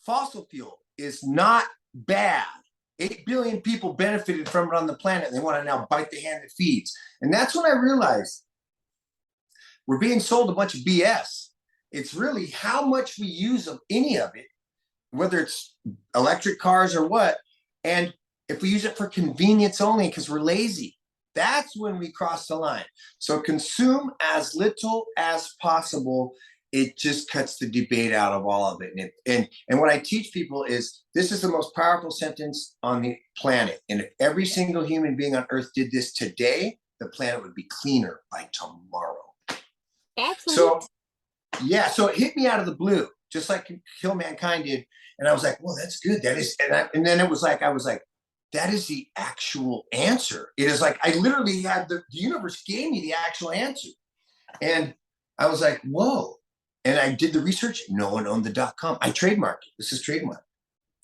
Fossil fuel is not bad. 8 billion people benefited from it on the planet. And they want to now bite the hand that feeds. And that's when I realized we're being sold a bunch of BS. It's really how much we use of any of it, whether it's electric cars or what. And if we use it for convenience only because we're lazy, that's when we cross the line. So consume as little as possible. It just cuts the debate out of all of it. And what I teach people is this is the most powerful sentence on the planet. And if every single human being on earth did this today, the planet would be cleaner by tomorrow. Absolutely. So yeah, so it hit me out of the blue, just like Kill Mankind did. And I was like, well, that's good. That is, and then it was like, I was like, that is the actual answer. It is like, I literally had the universe gave me the actual answer. And I was like, whoa. And I did the research. No one owned the .com. I trademarked it. This is trademark.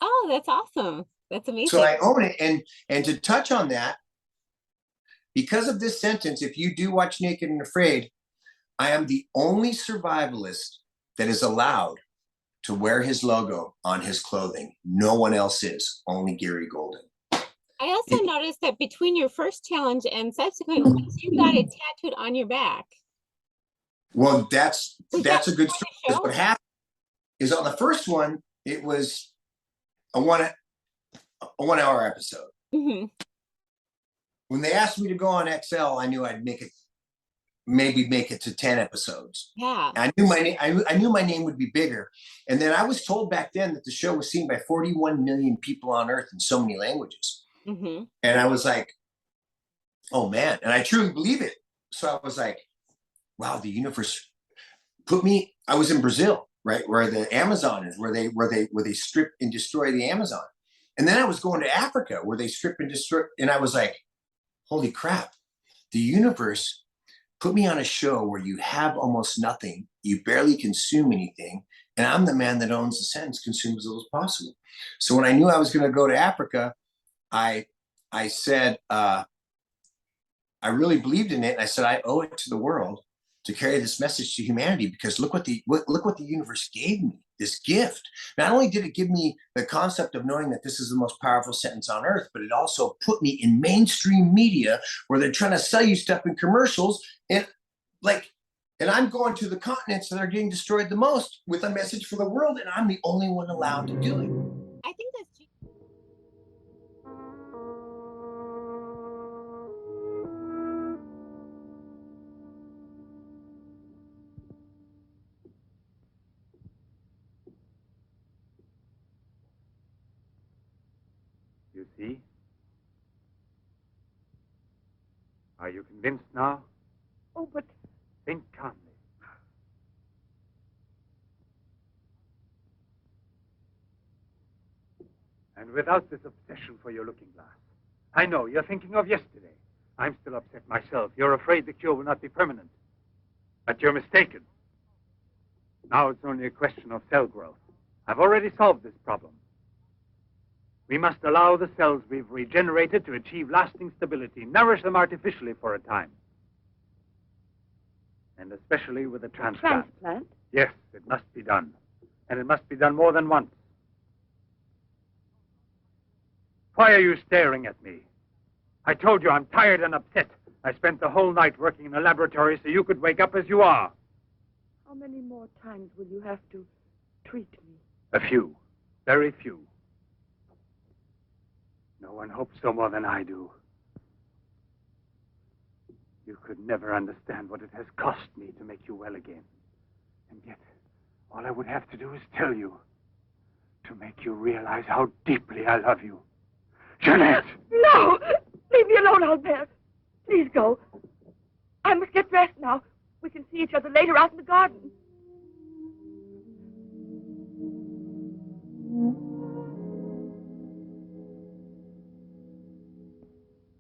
Oh, that's awesome. That's amazing. So I own it. And to touch on that, because of this sentence, if you do watch Naked and Afraid, I am the only survivalist that is allowed to wear his logo on his clothing. No one else is, only Gary Golden. I also noticed that between your first challenge and subsequent ones, you got it tattooed on your back. Well, that's a good story. What happened is on the first one, it was a one hour episode. When they asked me to go on XL, I knew I'd maybe make it to 10 episodes. Yeah. I knew my name would be bigger. And then I was told back then that the show was seen by 41 million people on Earth in so many languages. And I was like, oh man. And I truly believe it. So I was like, wow, the universe put me, I was in Brazil, right? Where the Amazon is, where they strip and destroy the Amazon. And then I was going to Africa where they strip and destroy. And I was like, holy crap, the universe put me on a show where you have almost nothing. You barely consume anything. And I'm the man that owns the sentence, consume as little as possible. So when I knew I was going to go to Africa, I said, I really believed in it. And I said, I owe it to the world to carry this message to humanity, because look what the universe gave me. this gift. Not only did it give me the concept of knowing that this is the most powerful sentence on earth, but it also put me in mainstream media where they're trying to sell you stuff in commercials. And I'm going to the continents that are getting destroyed the most with a message for the world, and I'm the only one allowed to do it. I think that's. You see? Are you convinced now? Oh, but Think calmly. And without this obsession for your looking glass. I know, you're thinking of yesterday. I'm still upset myself. You're afraid the cure will not be permanent. But you're mistaken. Now it's only a question of cell growth. I've already solved this problem. We must allow the cells we've regenerated to achieve lasting stability, nourish them artificially for a time. And especially with a transplant. Transplant? Yes, it must be done. And it must be done more than once. Why are you staring at me? I told you I'm tired and upset. I spent the whole night working in a laboratory so you could wake up as you are. How many more times will you have to treat me? A few. Very few. No one hopes so more than I do. You could never understand what it has cost me to make you well again. And yet, all I would have to do is tell you, to make you realize how deeply I love you. Jeanette! No! Leave me alone, Albert. Please go. I must get dressed now. We can see each other later out in the garden.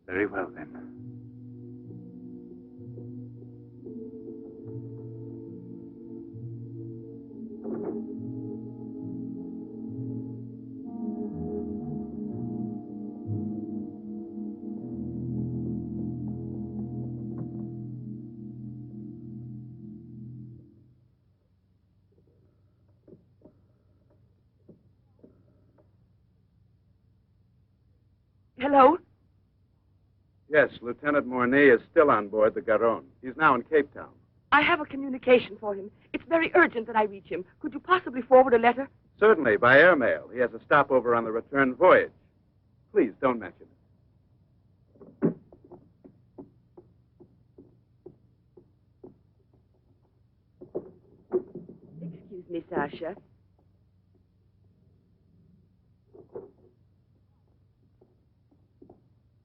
Very well, then. Hello? Yes, Lieutenant Mornay is still on board the Garonne. He's now in Cape Town. I have a communication for him. It's very urgent that I reach him. Could you possibly forward a letter? Certainly, by airmail. He has a stopover on the return voyage. Please, don't mention it. Excuse me, Sasha.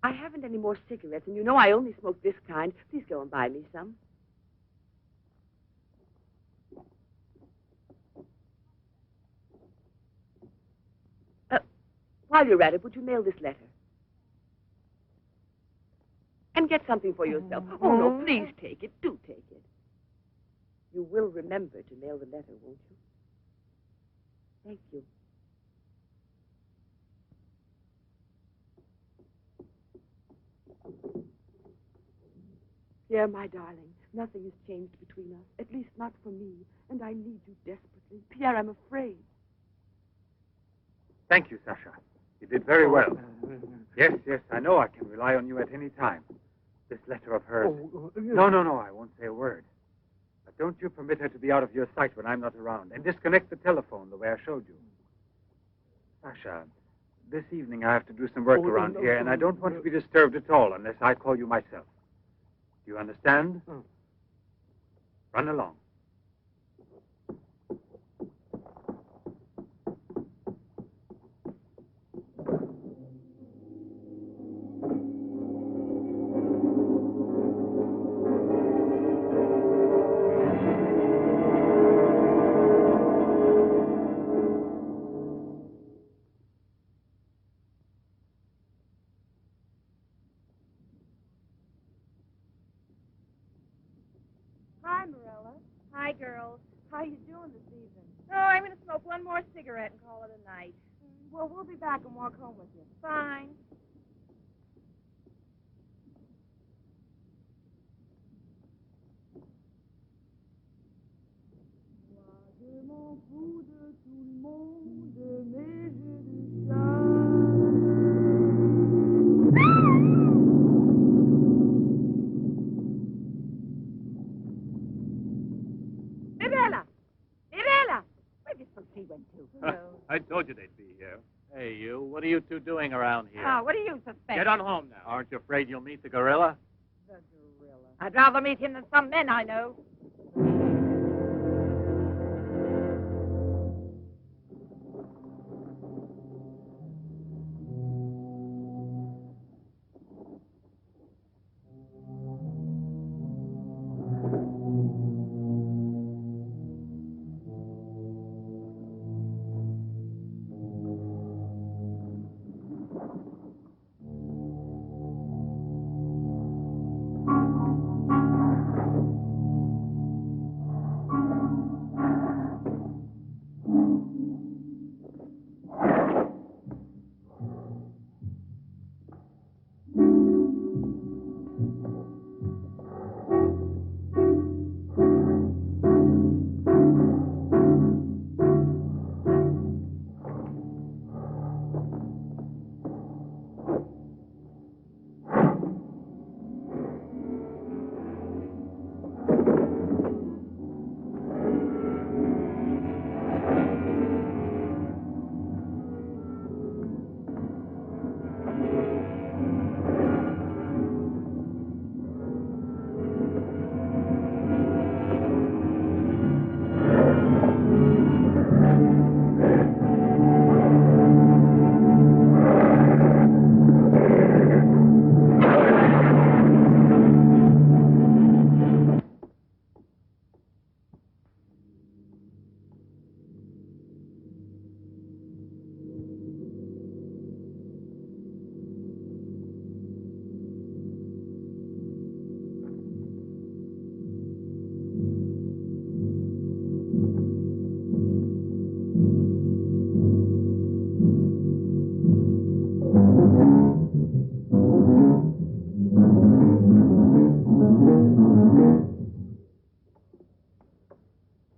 I haven't any more cigarettes, and you know I only smoke this kind. Please go and buy me some. While you're at it, would you mail this letter? And get something for yourself. Oh, no, please take it. Do take it. You will remember to mail the letter, won't you? Thank you. Pierre, my darling, nothing has changed between us, at least not for me, and I need you desperately. Pierre, I'm afraid. Thank you, Sasha. You did very well. Yes, I know I can rely on you at any time. This letter of hers. No, I won't say a word. But don't you permit her to be out of your sight when I'm not around, and disconnect the telephone the way I showed you. Sasha, this evening I have to do some work around here, and I don't want to be disturbed at all unless I call you myself. Do you understand? Run along. Hi, Marilla. Hi, girls. How you doing this evening? Oh, I'm going to smoke one more cigarette and call it a night. Well, we'll be back and walk home with you. Fine. I told you they'd be here. Hey, you. What are you two doing around here? Oh, what do you suspect? Get on home now. Aren't you afraid you'll meet the gorilla? The gorilla. I'd rather meet him than some men I know.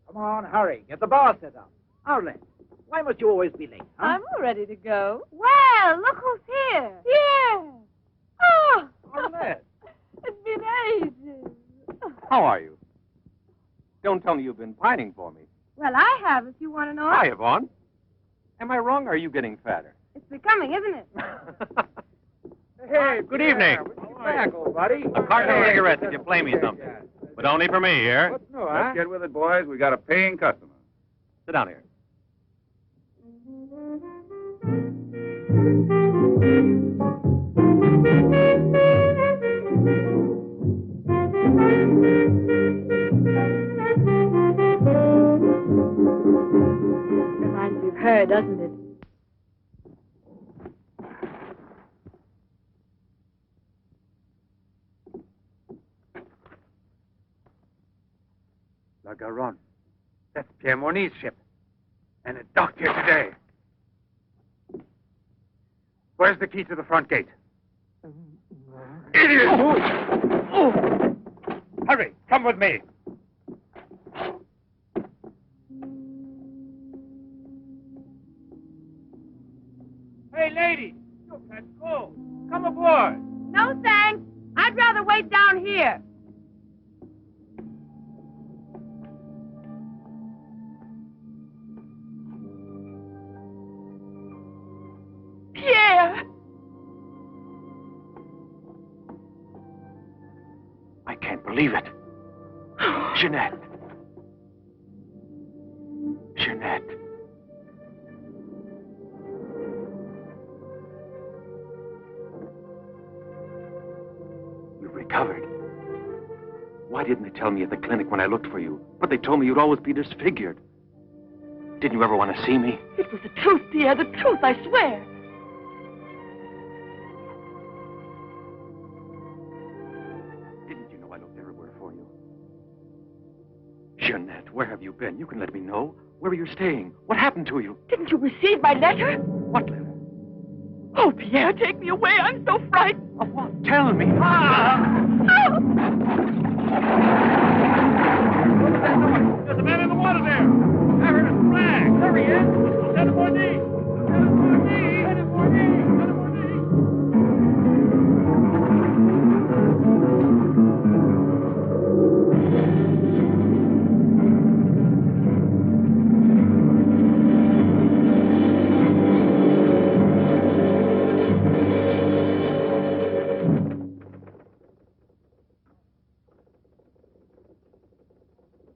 Come on, hurry. Get the bar set up. Arlen, why must you always be late? Huh? I'm all ready to go. Well, look who's here. Yeah. Oh. Arlen. It's been ages. How are you? Don't tell me you've been pining for me. Well, I have, if you want to know. Hi, Yvonne. Am I wrong, or are you getting fatter? It's becoming, isn't it? Hey, good evening. Welcome back, old buddy. A carton of cigarettes if you play me something. But only for me here. What's new, huh? Let's get with it, boys. We got a paying customer. Sit down here. Reminds me of her, doesn't it? La Garonne. That's Pierre Morny's ship. And it docked here today. Where's the key to the front gate? Idiot! Oh. Hurry, come with me. Hey, lady, you can't go. Come aboard. No, thanks. I'd rather wait down here. Pierre! I can't believe it. Jeanette. Jeanette. You've recovered. Why didn't they tell me at the clinic when I looked for you? But they told me you'd always be disfigured. Didn't you ever want to see me? It was the truth, Pierre, the truth, I swear. Didn't you know I looked everywhere for you? Jeanette, where have you been? You can let me know. Where are you staying? What happened to you? Didn't you receive my letter? What letter? Oh, Pierre, take me away. I'm so frightened. Of what? Tell me. Oh. that noise? There's a man in the water there. I heard a splash. There he is. Lieutenant Bourdie. Lieutenant Bourdie. Lieutenant Bourdie. Lieutenant Bourdie.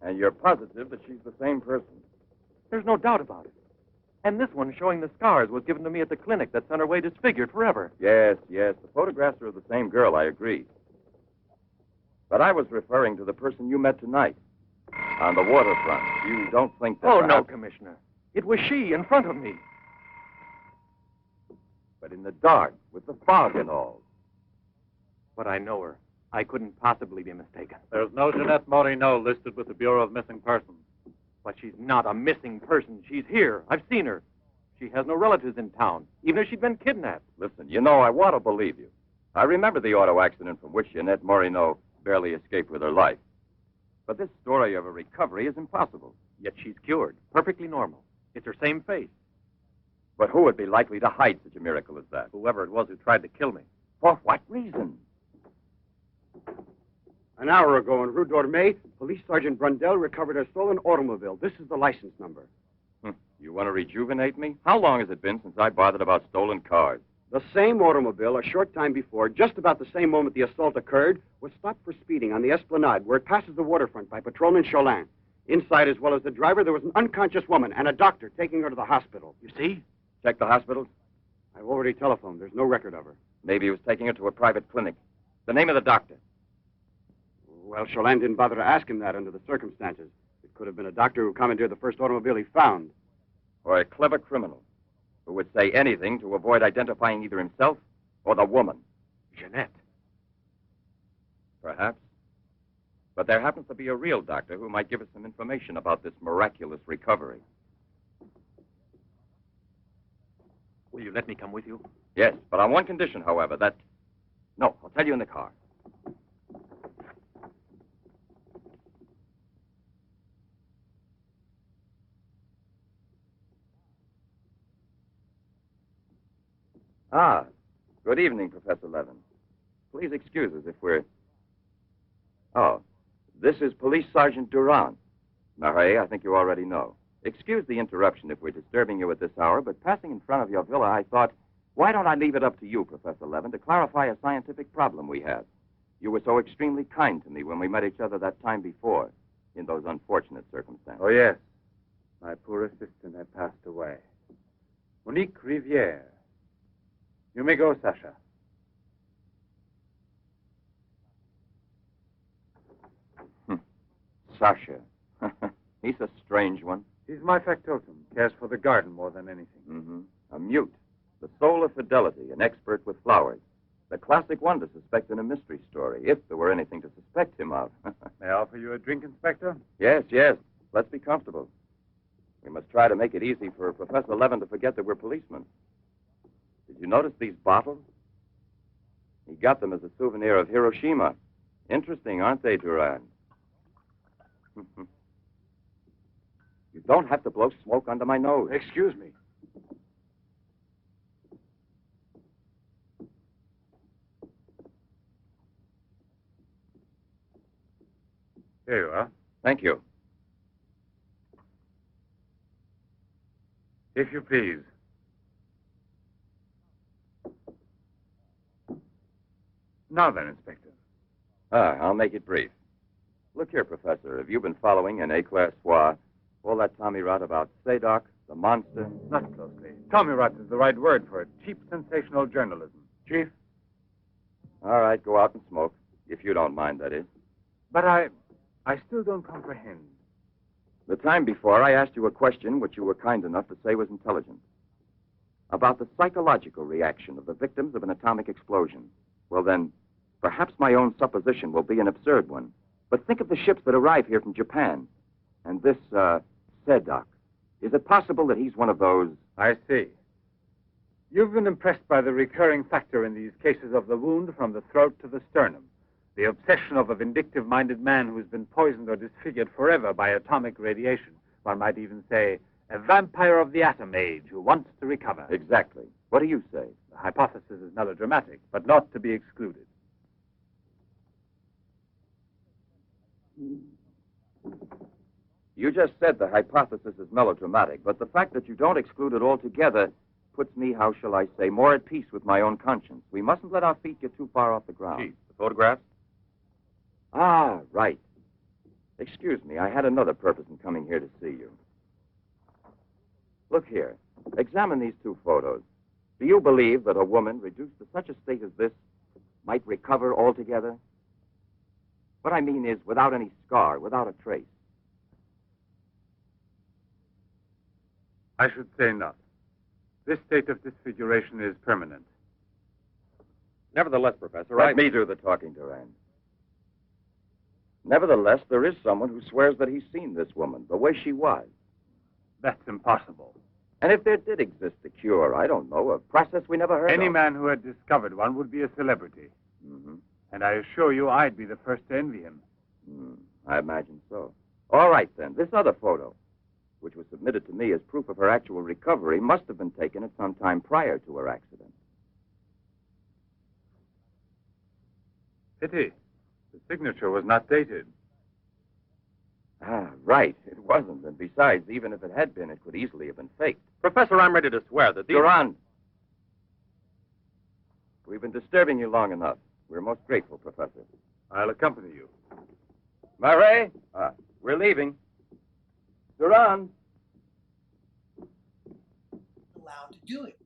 And you're positive that she's the same person? There's no doubt about it. And this one showing the scars was given to me at the clinic that sent her away disfigured forever. Yes, yes. The photographs are of the same girl, I agree. But I was referring to the person you met tonight on the waterfront. You don't think that... Oh, no, perhaps... Commissioner. It was she in front of me. But in the dark, with the fog and all. But I know her. I couldn't possibly be mistaken. There's no Jeanette Morino listed with the Bureau of Missing Persons. But she's not a missing person. She's here. I've seen her. She has no relatives in town, even if she'd been kidnapped. Listen, you know, I want to believe you. I remember the auto accident from which Jeanette Morino barely escaped with her life. But this story of a recovery is impossible. Yet she's cured, perfectly normal. It's her same face. But who would be likely to hide such a miracle as that? Whoever it was who tried to kill me. For what reason? An hour ago in Rue d'Orme, Police Sergeant Brundell recovered a stolen automobile. This is the license number. You want to rejuvenate me? How long has it been since I bothered about stolen cars? The same automobile, a short time before, just about the same moment the assault occurred, was stopped for speeding on the Esplanade, where it passes the waterfront by Patrolman Cholin. Inside, as well as the driver, there was an unconscious woman and a doctor taking her to the hospital. You see? Check the hospitals? I've already telephoned. There's no record of her. Maybe he was taking her to a private clinic. The name of the doctor? Well, Cholin didn't bother to ask him that under the circumstances. It could have been a doctor who commandeered the first automobile he found. Or a clever criminal who would say anything to avoid identifying either himself or the woman. Jeanette. Perhaps. But there happens to be a real doctor who might give us some information about this miraculous recovery. Will you let me come with you? Yes, but on one condition, however, that... No, I'll tell you in the car. Ah, good evening, Professor Levin. Please excuse us if we're... Oh, this is Police Sergeant Durand. Marais, I think you already know. Excuse the interruption if we're disturbing you at this hour, but passing in front of your villa, I thought, why don't I leave it up to you, Professor Levin, to clarify a scientific problem we have? You were so extremely kind to me when we met each other that time before, in those unfortunate circumstances. Oh, yes. My poor assistant had passed away. Monique Riviere. You may go, Sasha. Sasha. He's a strange one. He's my factotum. Cares for the garden more than anything. Mm-hmm. A mute. The soul of fidelity, an expert with flowers. The classic one to suspect in a mystery story, if there were anything to suspect him of. May I offer you a drink, Inspector? Yes, yes. Let's be comfortable. We must try to make it easy for Professor Levin to forget that we're policemen. Did you notice these bottles? He got them as a souvenir of Hiroshima. Interesting, aren't they, Durand? You don't have to blow smoke under my nose. Excuse me. Here you are. Thank you. If you please. Now then, Inspector. I'll make it brief. Look here, Professor. Have you been following in Éclair Soir all that Tommy rot about Sadok, the monster? Not closely. Tommy rot is the right word for it. Cheap, sensational journalism. Chief? All right, go out and smoke. If you don't mind, that is. But I still don't comprehend. The time before, I asked you a question which you were kind enough to say was intelligent. About the psychological reaction of the victims of an atomic explosion. Well, then, perhaps my own supposition will be an absurd one. But think of the ships that arrive here from Japan. And this, Sadok. Is it possible that he's one of those... I see. You've been impressed by the recurring factor in these cases of the wound from the throat to the sternum. The obsession of a vindictive-minded man who's been poisoned or disfigured forever by atomic radiation. One might even say a vampire of the atom age who wants to recover. Exactly. What do you say? The hypothesis is melodramatic, but not to be excluded. You just said the hypothesis is melodramatic, but the fact that you don't exclude it altogether puts me, how shall I say, more at peace with my own conscience. We mustn't let our feet get too far off the ground. Chief, the photographs? Ah, right. Excuse me, I had another purpose in coming here to see you. Look here. Examine these two photos. Do you believe that a woman reduced to such a state as this might recover altogether? What I mean is without any scar, without a trace. I should say not. This state of disfiguration is permanent. Nevertheless, Professor, Let me do the talking, Durand. Nevertheless, there is someone who swears that he's seen this woman, the way she was. That's impossible. And if there did exist a cure, I don't know, a process we never heard of. Any man who had discovered one would be a celebrity. Mm-hmm. And I assure you I'd be the first to envy him. I imagine so. All right, then. This other photo, which was submitted to me as proof of her actual recovery, must have been taken at some time prior to her accident. Pity. The signature was not dated. Ah, right. It wasn't. And besides, even if it had been, it could easily have been faked. Professor, I'm ready to swear that these... Durand! We've been disturbing you long enough. We're most grateful, Professor. I'll accompany you. Murray! We're leaving. Durand! Allowed to do it.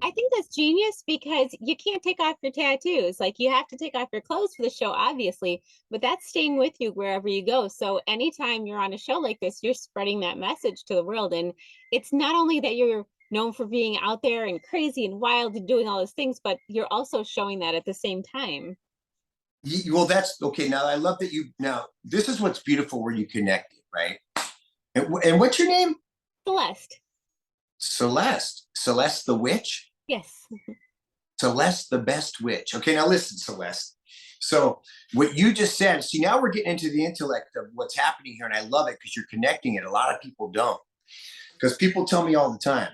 I think that's genius because you can't take off your tattoos. Like you have to take off your clothes for the show, obviously, but that's staying with you wherever you go. So anytime you're on a show like this, you're spreading that message to the world. And it's not only that you're known for being out there and crazy and wild and doing all those things, but you're also showing that at the same time. Well, that's okay. Now, I love that now, this is what's beautiful where you connected, right? And what's your name? Celeste. Celeste the witch? Yes. Celeste the best witch. Okay, now listen, Celeste. So what you just said, see, now we're getting into the intellect of what's happening here, and I love it because you're connecting it. A lot of people don't. Because people tell me all the time,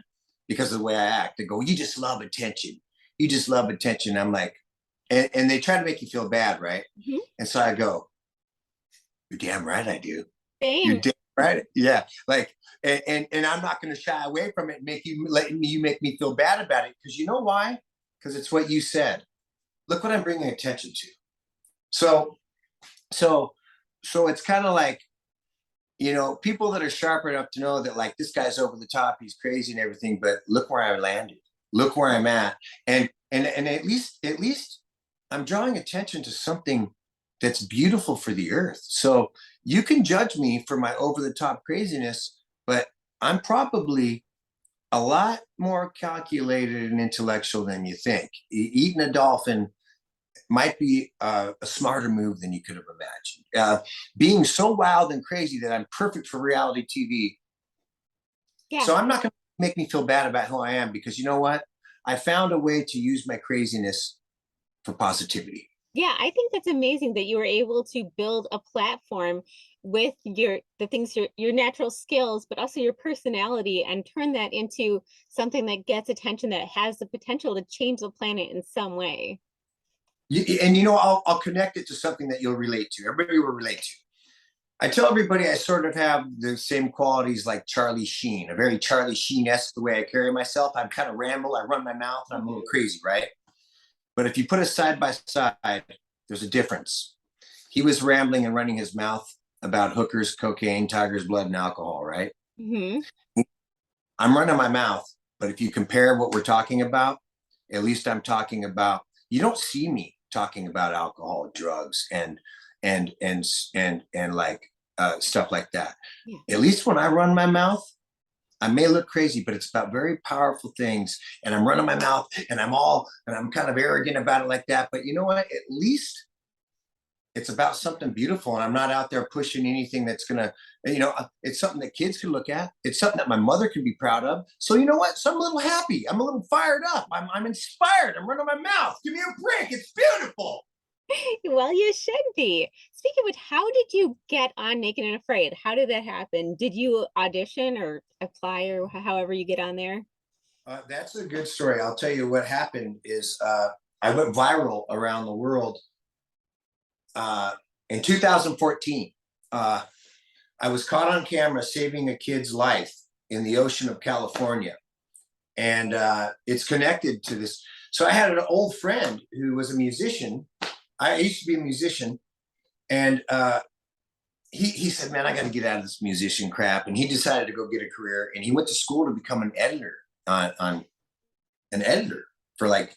because of the way I act, they go, you just love attention. You just love attention. I'm like, and they try to make you feel bad, right? Mm-hmm. And so I go, you're damn right I do. Same. You're damn right. Yeah. Like, and I'm not going to shy away from it and make you me feel bad about it. Because you know why? Because it's what you said. Look what I'm bringing attention to. So it's kind of like, you know, people that are sharp enough to know that like this guy's over the top, he's crazy and everything, but look where I landed. Look where I'm at. And at least I'm drawing attention to something that's beautiful for the earth. So you can judge me for my over the top craziness, but I'm probably a lot more calculated and intellectual than you think. Eating a dolphin might be a smarter move than you could have imagined. Being so wild and crazy that I'm perfect for reality TV. Yeah. So I'm not going to make me feel bad about who I am, because you know what? I found a way to use my craziness for positivity. Yeah, I think that's amazing that you were able to build a platform with your natural skills, but also your personality, and turn that into something that gets attention, that has the potential to change the planet in some way. And you know, I'll connect it to something that you'll relate to. Everybody will relate to. I tell everybody I sort of have the same qualities like Charlie Sheen, a very Charlie Sheen-esque the way I carry myself. I'm kind of ramble, I run my mouth, and I'm a little crazy, right? But if you put us side by side, there's a difference. He was rambling and running his mouth about hookers, cocaine, tiger's blood, and alcohol, right? Mm-hmm. I'm running my mouth, but if you compare what we're talking about, at least I'm talking about, you don't see me talking about alcohol, drugs, and like stuff like that. Yeah. At least when I run my mouth, I may look crazy, but it's about very powerful things. And I'm running my mouth and I'm kind of arrogant about it like that. But you know what? At least it's about something beautiful. And I'm not out there pushing anything that's going to, you know, it's something that kids can look at. It's something that my mother can be proud of. So you know what? So I'm a little happy. I'm a little fired up. I'm inspired. I'm running my mouth. Give me a break. It's beautiful. Well, you should be. Speaking of which, how did you get on Naked and Afraid? How did that happen? Did you audition or apply or however you get on there? That's a good story. I'll tell you what happened is I went viral around the world in 2014. I was caught on camera saving a kid's life in the ocean of California. And it's connected to this. So I had an old friend who was a musician. I used to be a musician. And he said, man, I got to get out of this musician crap. And he decided to go get a career. And he went to school to become an editor on an editor for like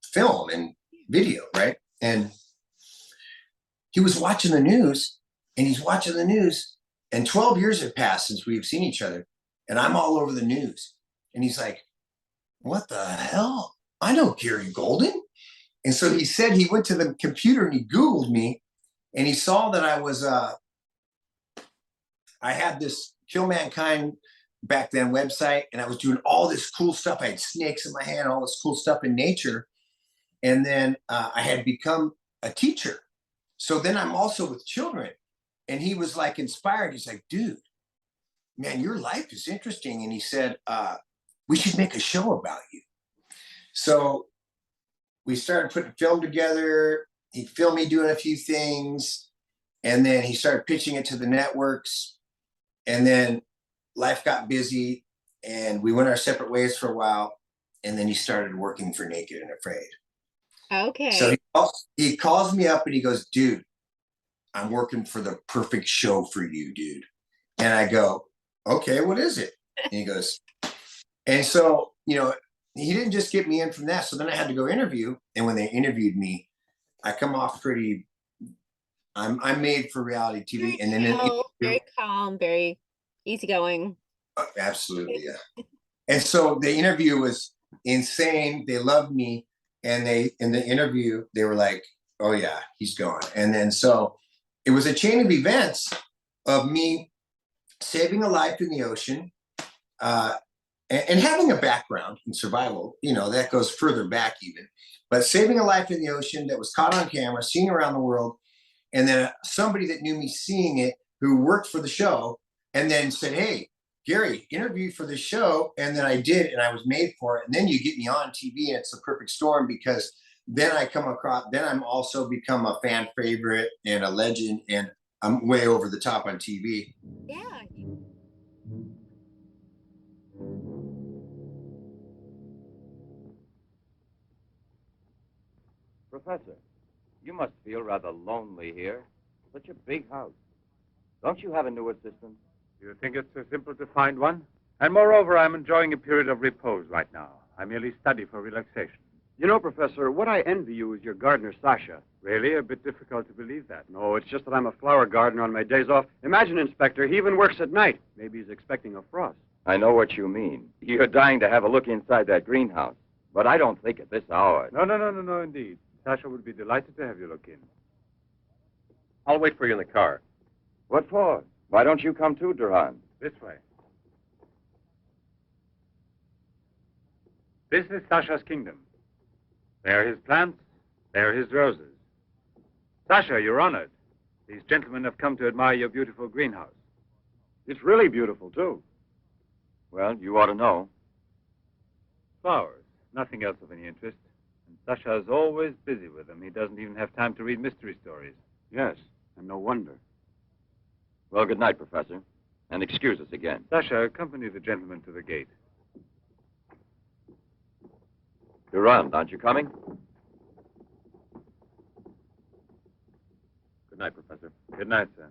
film and video, right? And he was watching the news and he's watching the news. And 12 years have passed since we've seen each other. And I'm all over the news. And he's like, what the hell? I know Gary Golden. And so he said he went to the computer and he Googled me and he saw that I was, I had this Kill Mankind back then website and I was doing all this cool stuff. I had snakes in my hand, all this cool stuff in nature. And then I had become a teacher. So then I'm also with children. And he was like inspired. He's like, dude, man, your life is interesting. And he said, we should make a show about you. So we started putting film together. He filmed me doing a few things. And then he started pitching it to the networks. And then life got busy and we went our separate ways for a while. And then he started working for Naked and Afraid. Okay. So he calls me up and he goes, dude, I'm working for the perfect show for you, dude. And I go, okay, what is it? And he goes, and so, you know, he didn't just get me in from that. So then I had to go interview. And when they interviewed me, I come off pretty, I'm made for reality TV. And then very calm, very easygoing. Absolutely, yeah. And so the interview was insane. They loved me. And they, in the interview, they were like, oh yeah, he's gone. And then, so it was a chain of events of me saving a life in the ocean, and having a background in survival, you know, that goes further back even, but saving a life in the ocean that was caught on camera, seen around the world. And then somebody that knew me seeing it, who worked for the show, and then said, hey, Gary, interview for the show. And then I did, and I was made for it. And then you get me on TV and it's the perfect storm because then I come across, then I'm also become a fan favorite and a legend, and I'm way over the top on TV. Yeah. Professor, you must feel rather lonely here. Such a big house. Don't you have a new assistant? Do you think it's so simple to find one? And moreover, I'm enjoying a period of repose right now. I merely study for relaxation. You know, Professor, what I envy you is your gardener, Sasha. Really? A bit difficult to believe that. No, it's just that I'm a flower gardener on my days off. Imagine, Inspector, he even works at night. Maybe he's expecting a frost. I know what you mean. You're dying to have a look inside that greenhouse. But I don't think at this hour. No, indeed. Sasha would be delighted to have you look in. I'll wait for you in the car. What for? Why don't you come too, Duran? This way. This is Sasha's kingdom. There are his plants. There are his roses. Sasha, you're honored. These gentlemen have come to admire your beautiful greenhouse. It's really beautiful, too. Well, you ought to know. Flowers. Nothing else of any interest. And Sasha is always busy with them. He doesn't even have time to read mystery stories. Yes, and no wonder. Well, good night, Professor. And excuse us again. Sasha, accompany the gentleman to the gate. Durand, aren't you coming? Good night, Professor. Good night, sir.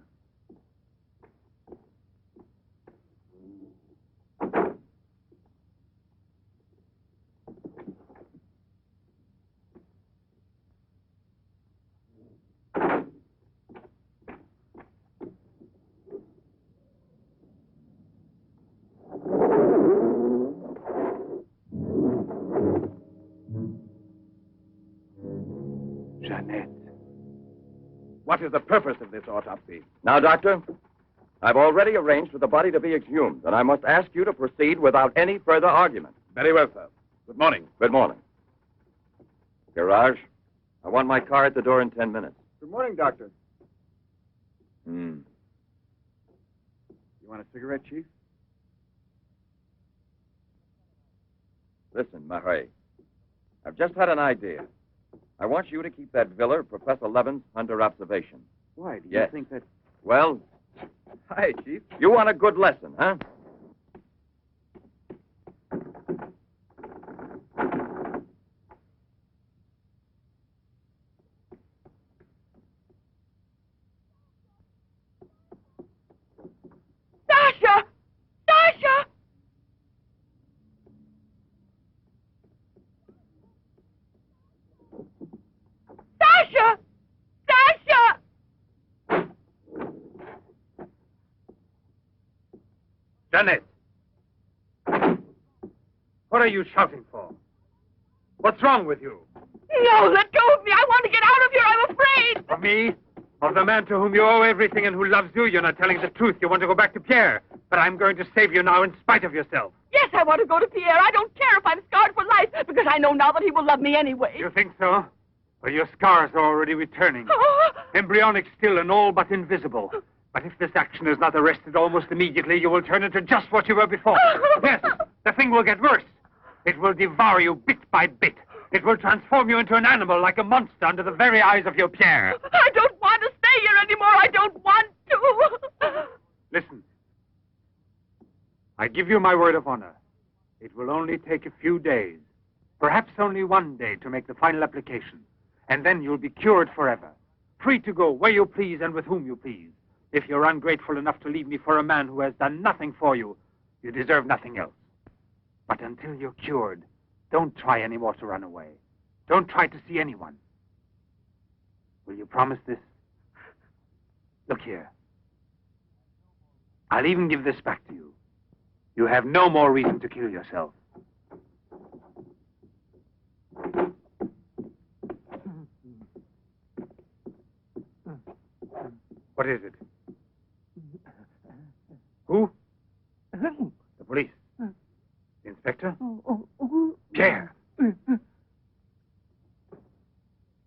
Jeanette. What is the purpose of this autopsy? Now, Doctor, I've already arranged for the body to be exhumed, and I must ask you to proceed without any further argument. Very well, sir. Good morning. Good morning. Garage, I want my car at the door in 10 minutes. Good morning, Doctor. Hmm. You want a cigarette, Chief? Listen, Marais. I've just had an idea. I want you to keep that villa of Professor Levin's under observation. Why? Do you Yes. think that... Well, Hi, Chief. you want a good lesson, huh? Sasha! Sasha! Sasha! Sasha! Janet! What are you shouting for? What's wrong with you? No, let go of me. I want to get out of here. I'm afraid. Of me? Of the man to whom you owe everything and who loves you? You're not telling the truth. You want to go back to Pierre. But I'm going to save you now in spite of yourself. Yes, I want to go to Pierre. I don't care if I'm scarred for life, because I know now that he will love me anyway. You think so? Well, your scars are already returning. Embryonic still and all but invisible. But if this action is not arrested almost immediately, you will turn into just what you were before. Yes, the thing will get worse. It will devour you bit by bit. It will transform you into an animal, like a monster, under the very eyes of your Pierre. I don't want to stay here anymore. I don't want to. Listen. I give you my word of honor. It will only take a few days, perhaps only one day, to make the final application. And then you'll be cured forever, free to go where you please and with whom you please. If you're ungrateful enough to leave me for a man who has done nothing for you, you deserve nothing else. But until you're cured, don't try any more to run away. Don't try to see anyone. Will you promise this? Look here. I'll even give this back to you. You have no more reason to kill yourself. What is it? Who? The police. The inspector? Pierre.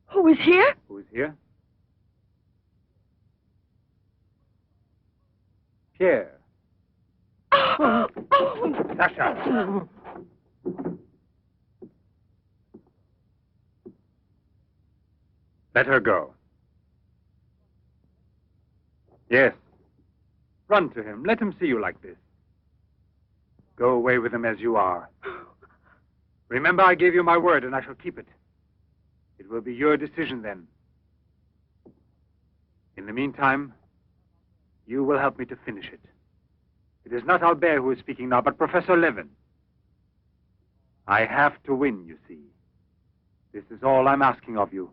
Who is here? Who is here? Pierre. Sasha. Let her go. Yes. Run to him. Let him see you like this. Go away with him as you are. Remember, I gave you my word, and I shall keep it. It will be your decision then. In the meantime, you will help me to finish it. It is not Albert who is speaking now, but Professor Levin. I have to win, you see. This is all I'm asking of you.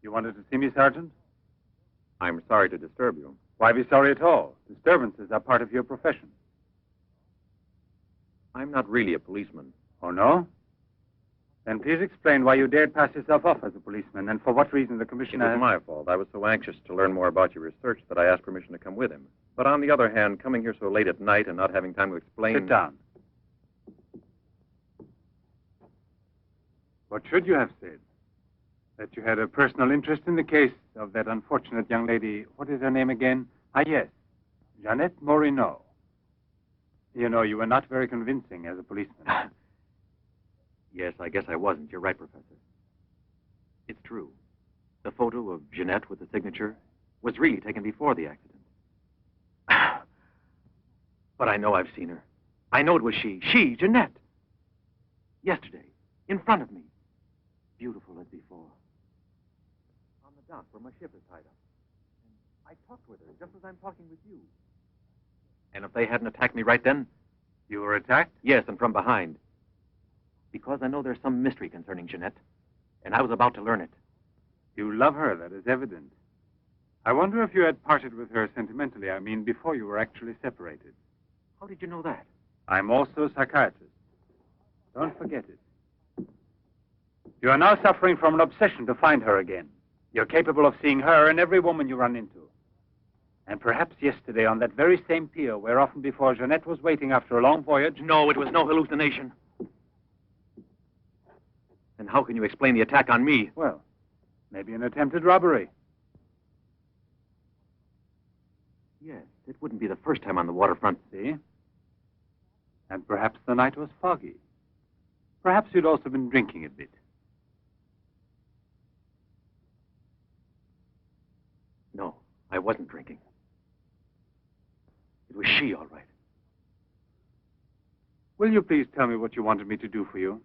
You wanted to see me, Sergeant? I'm sorry to disturb you. Why be sorry at all? Disturbances are part of your profession. I'm not really a policeman. Oh, no? Then please explain why you dared pass yourself off as a policeman, and for what reason the It commissioner... was my fault. I was so anxious to learn more about your research that I asked permission to come with him. But on the other hand, coming here so late at night and not having time to explain... Sit down. What should you have said? That you had a personal interest in the case of that unfortunate young lady. What is her name again? Ah, yes. Jeannette Moreau. You know, you were not very convincing as a policeman. Yes, I guess I wasn't. You're right, Professor. It's true. The photo of Jeanette with the signature was really taken before the accident. But I know I've seen her. I know it was she, Jeanette. Yesterday, in front of me. Beautiful as before. On the dock where my ship is tied up. And I talked with her just as I'm talking with you. And if they hadn't attacked me right then? You were attacked? Yes, and from behind. Because I know there's some mystery concerning Jeanette, and I was about to learn it. You love her, that is evident. I wonder if you had parted with her sentimentally, I mean, before you were actually separated. How did you know that? I'm also a psychiatrist. Don't forget it. You are now suffering from an obsession to find her again. You're capable of seeing her and every woman you run into. And perhaps yesterday on that very same pier where often before Jeanette was waiting after a long voyage... No, it was no hallucination. And how can you explain the attack on me? Well, maybe an attempted robbery. Yes, it wouldn't be the first time on the waterfront. See? And perhaps the night was foggy. Perhaps you'd also been drinking a bit. No, I wasn't drinking. It was she, all right. Will you please tell me what you wanted me to do for you?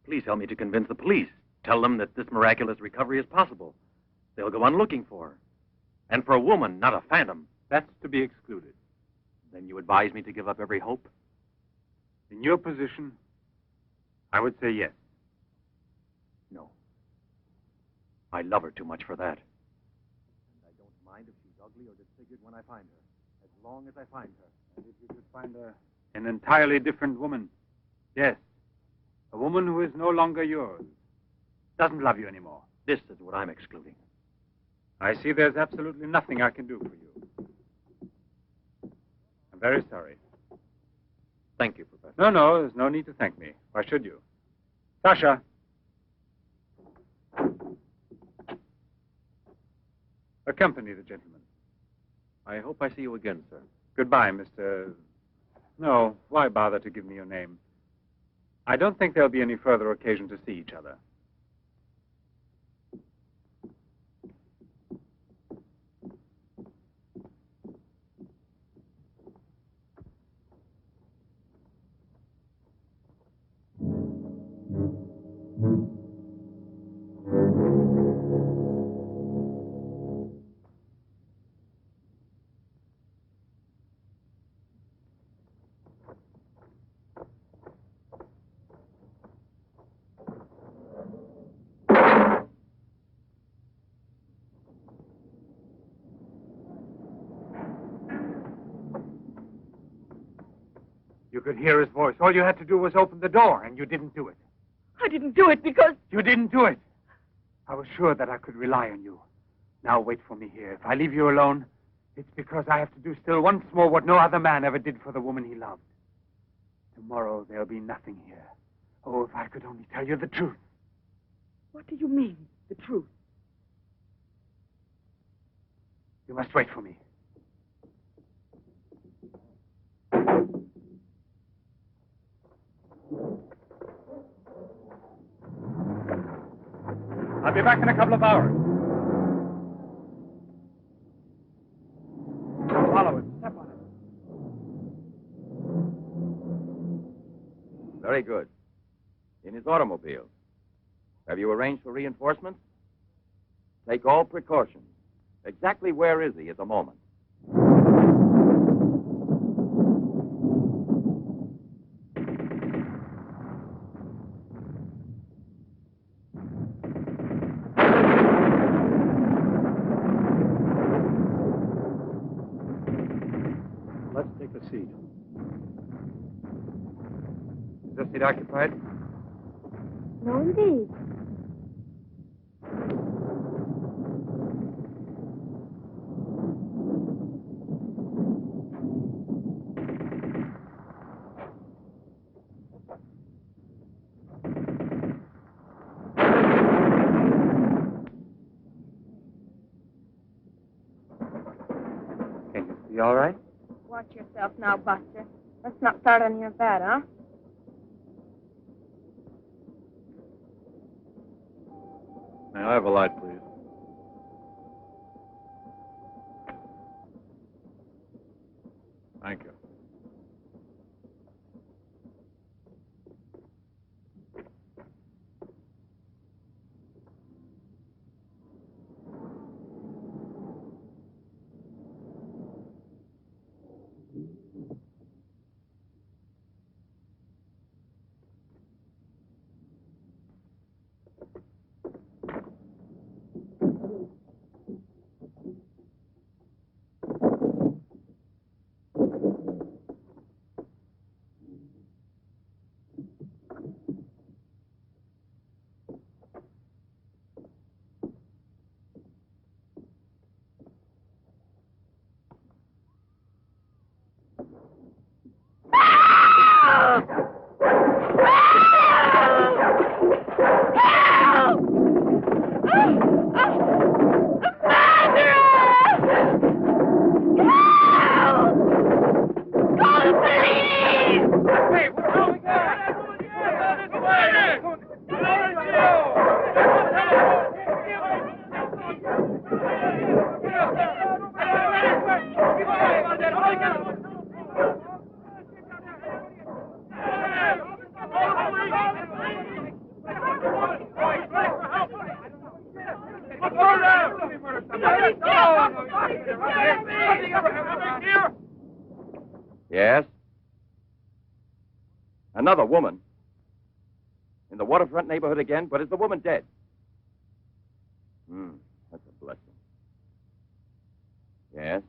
Please help me to convince the police. Tell them that this miraculous recovery is possible. They'll go on looking for her. And for a woman, not a phantom. That's to be excluded. Then you advise me to give up every hope? In your position, I would say yes. No. I love her too much for that. And I don't mind if she's ugly or disfigured when I find her. As long as I find her. And if you could find an entirely different woman. Yes. A woman who is no longer yours. Doesn't love you anymore. This is what I'm excluding. I see there's absolutely nothing I can do for you. I'm very sorry. Thank you, Professor. No, there's no need to thank me. Why should you? Sasha. Accompany the gentleman. I hope I see you again, sir. Goodbye, Mr... No, why bother to give me your name? I don't think there'll be any further occasion to see each other. You could hear his voice. All you had to do was open the door, and you didn't do it. I didn't do it because... You didn't do it. I was sure that I could rely on you. Now wait for me here. If I leave you alone, it's because I have to do still once more what no other man ever did for the woman he loved. Tomorrow there'll be nothing here. Oh, if I could only tell you the truth. What do you mean, the truth? You must wait for me. I'll be back in a couple of hours. Follow it. Step on it. Very good. In his automobile. Have you arranged for reinforcements? Take all precautions. Exactly where is he at the moment? Let's take a seat. Is this seat occupied? No, indeed. Can you see all right? Watch yourself now, Buster. Let's not start on your bed, huh? May I have a light, please? Thank you. Yes? Another woman? In the waterfront neighborhood again? But is the woman dead? That's a blessing. Yes?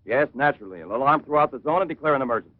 Yes, naturally. An alarm throughout the zone and declare an emergency.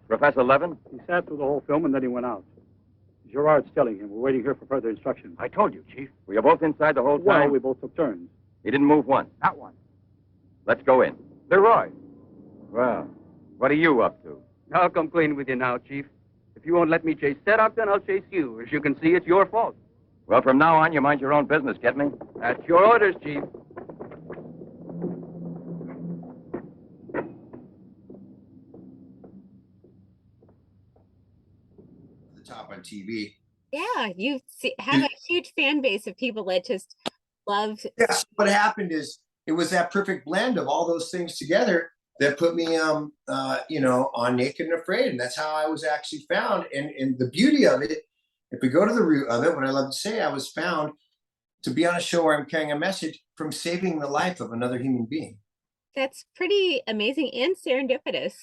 Professor Levin? He sat through the whole film and then he went out. Gerard's telling him. We're waiting here for further instructions. I told you, Chief. Were you both inside the whole time? Well, we both took turns. He didn't move once. Not one. Let's go in. Leroy. Well, what are you up to? I'll come clean with you now, Chief. If you won't let me chase Setup, then I'll chase you. As you can see, it's your fault. Well, from now on, you mind your own business, get me? That's your orders, Chief. Top on TV. Yeah, have a huge fan base of people that just love. Yes, what happened is it was that perfect blend of all those things together that put me, on Naked and Afraid, and that's how I was actually found. And the beauty of it, if we go to the root of it, what I love to say, I was found to be on a show where I'm carrying a message from saving the life of another human being. That's pretty amazing and serendipitous.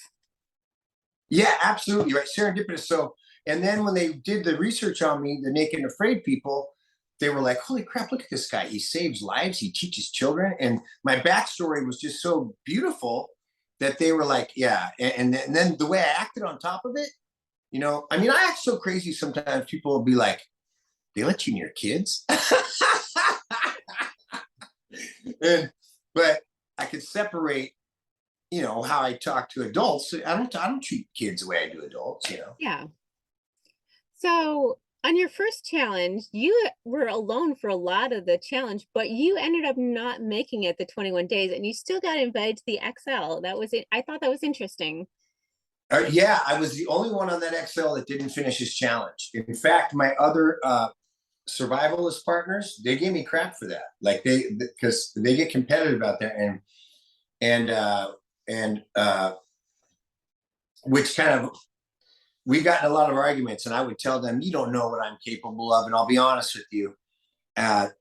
Yeah, absolutely right. Serendipitous. So. And then when they did the research on me, the Naked and Afraid people, they were like, holy crap, look at this guy. He saves lives. He teaches children. And my backstory was just so beautiful that they were like, yeah. And then the way I acted on top of it, I act so crazy sometimes. People will be like, they let you near kids? But I could separate, how I talk to adults. I don't treat kids the way I do adults, Yeah. So on your first challenge, you were alone for a lot of the challenge, but you ended up not making it the 21 days and you still got invited to the XL. That was it. I thought that was interesting. Yeah, I was the only one on that XL that didn't finish his challenge. In fact, my other survivalist partners, they gave me crap for that. Like because they get competitive out there and which kind of, we got in a lot of arguments, and I would tell them, you don't know what I'm capable of. And I'll be honest with you,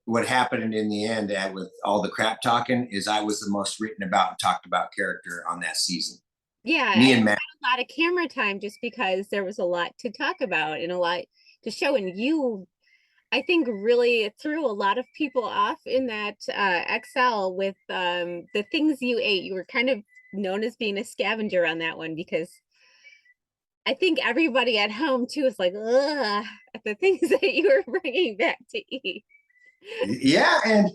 what happened in the end with all the crap talking is I was the most written about and talked about character on that season. Yeah, me and Matt. A lot of camera time just because there was a lot to talk about and a lot to show. And you, I think, really threw a lot of people off in that XL with the things you ate. You were kind of known as being a scavenger on that one because I think everybody at home too is like, ugh, at the things that you were bringing back to eat. Yeah, and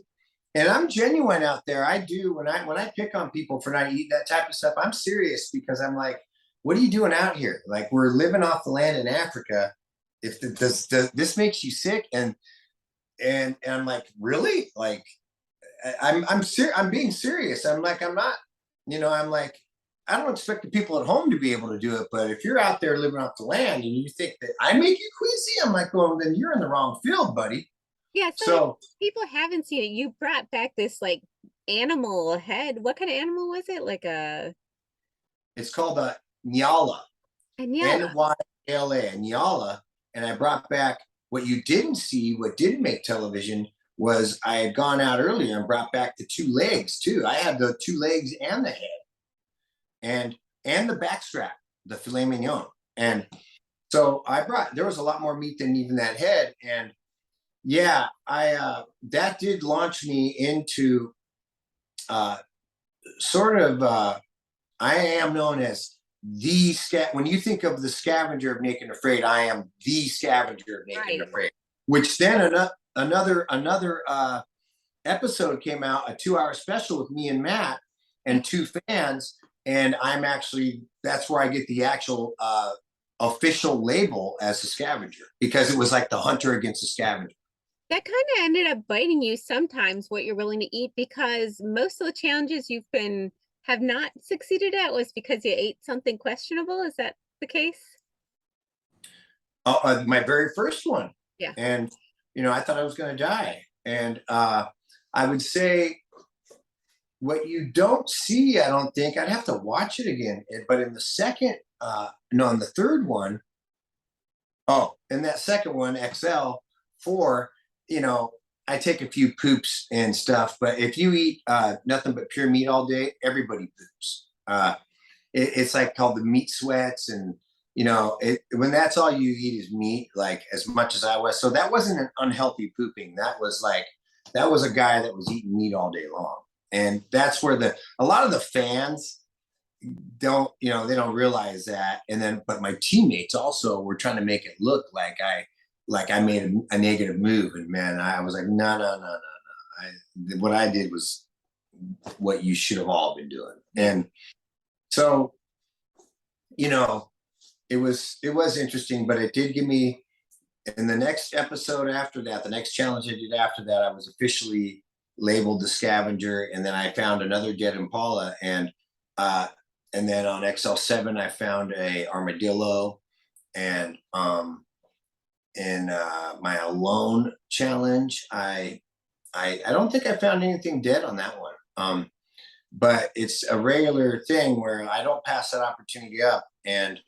I'm genuine out there. I do when I pick on people for not eating that type of stuff. I'm serious because I'm like, what are you doing out here? Like, we're living off the land in Africa. If does this makes you sick? And I'm like, really? Like, I'm being serious. I'm like, I'm not. I'm like, I don't expect the people at home to be able to do it, but if you're out there living off the land and you think that I make you queasy, I'm like, well, then you're in the wrong field, buddy. Yeah, so people haven't seen it. You brought back this like animal head. What kind of animal was it? Like it's called a Nyala. N-Y-L-A, a Nyala. And I brought back what you didn't see, what didn't make television was I had gone out earlier and brought back the 2 legs too. I had the 2 legs and the head. And the backstrap, the filet mignon. And so there was a lot more meat than even that head. And yeah, that did launch me into sort of, I am known as when you think of the scavenger of Naked and Afraid, I am the scavenger of Naked and Afraid, which then another episode came out, a 2-hour special with me and Matt and 2 fans. And that's where I get the actual official label as a scavenger, because it was like the hunter against the scavenger. That kind of ended up biting you sometimes, what you're willing to eat, because most of the challenges have not succeeded at was because you ate something questionable. Is that the case? My very first one. Yeah. And, I thought I was going to die. And I would say what you don't see, I don't think, I'd have to watch it again. But in the second, in the third one, in that second one, XL4, I take a few poops and stuff. But if you eat nothing but pure meat all day, everybody poops. It's like called the meat sweats. And, when that's all you eat is meat, like as much as I was. So that wasn't an unhealthy pooping. That was a guy that was eating meat all day long. And that's where a lot of the fans don't, they don't realize that. And then, but my teammates also were trying to make it look like I made a negative move. And man, I was like, no. What I did was what you should have all been doing. And so, it was interesting, but it did give me, in the next episode after that, the next challenge I did after that, I was officially labeled the scavenger. And then I found another dead Impala, and then on XL7 I found a armadillo. And in my alone challenge, I don't think I found anything dead on that one. But it's a regular thing where I don't pass that opportunity up. And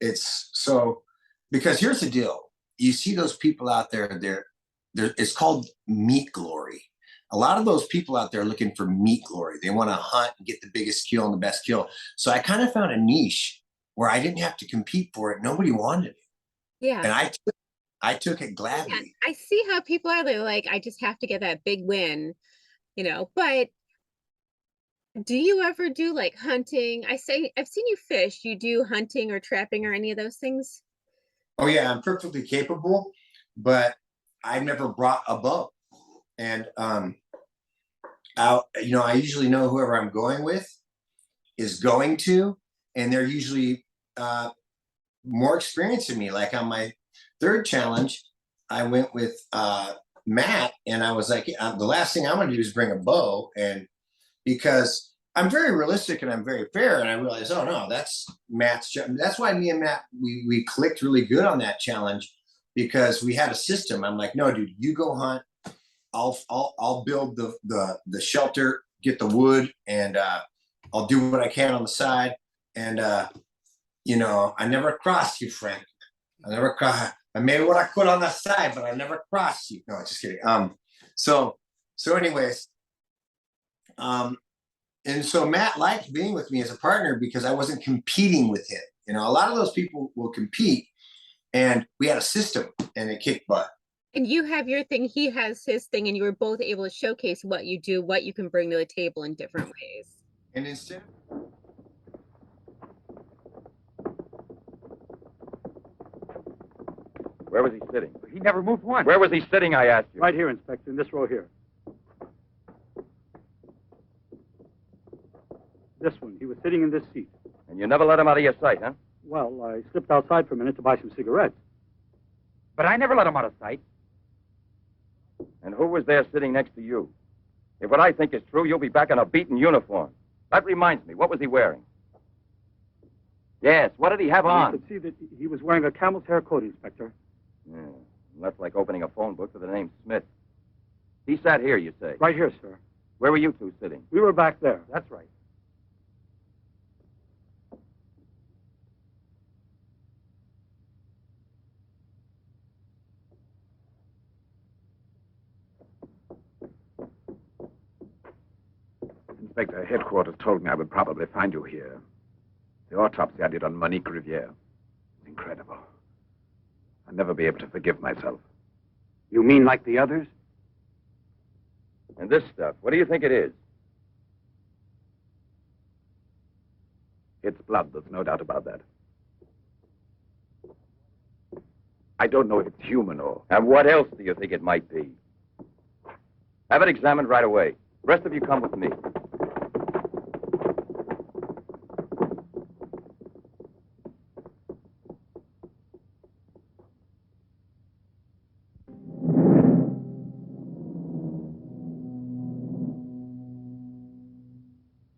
it's so, because here's the deal. You see those people out there, it's called meat glory. A lot of those people out there are looking for meat glory. They want to hunt and get the biggest kill and the best kill. So I kind of found a niche where I didn't have to compete for it. Nobody wanted it. Yeah. And I took it gladly. Yeah, I see how people are. They're like, I just have to get that big win, but do you ever do like hunting? I've seen you fish. You do hunting or trapping or any of those things? Oh yeah, I'm perfectly capable, but I've never brought a bow. And I usually know whoever I'm going with is going to, and they're usually more experienced than me. Like on my third challenge, I went with Matt, and I was like, the last thing I'm going to do is bring a bow, and because I'm very realistic and I'm very fair, and I realized, oh no, that's Matt's. That's why me and Matt we clicked really good on that challenge, because we had a system. I'm like, no, dude, you go hunt. I'll build the shelter, get the wood, and I'll do what I can on the side. And I never crossed you, Frank. I made what I could on the side, but I never crossed you. No, just kidding. So anyways, and so Matt liked being with me as a partner because I wasn't competing with him. A lot of those people will compete, and we had a system, and it kicked butt. And you have your thing, he has his thing, and you were both able to showcase what you do, what you can bring to the table in different ways. And instead, Where was he sitting? He never moved once. Where was he sitting, I asked you? Right here, Inspector, in this row here. This one. He was sitting in this seat. And you never let him out of your sight, huh? Well, I slipped outside for a minute to buy some cigarettes. But I never let him out of sight. And who was there sitting next to you? If what I think is true, you'll be back in a beaten uniform. That reminds me, what was he wearing? Yes, what did he have on? You could see that he was wearing a camel's hair coat, Inspector. Yeah, that's like opening a phone book with the name Smith. He sat here, you say? Right here, sir. Where were you two sitting? We were back there. That's right. Inspector, headquarters told me I would probably find you here. The autopsy I did on Monique Riviere. It's incredible. I'll never be able to forgive myself. You mean like the others? And this stuff, what do you think it is? It's blood, there's no doubt about that. I don't know if it's human or... And what else do you think it might be? Have it examined right away. The rest of you come with me.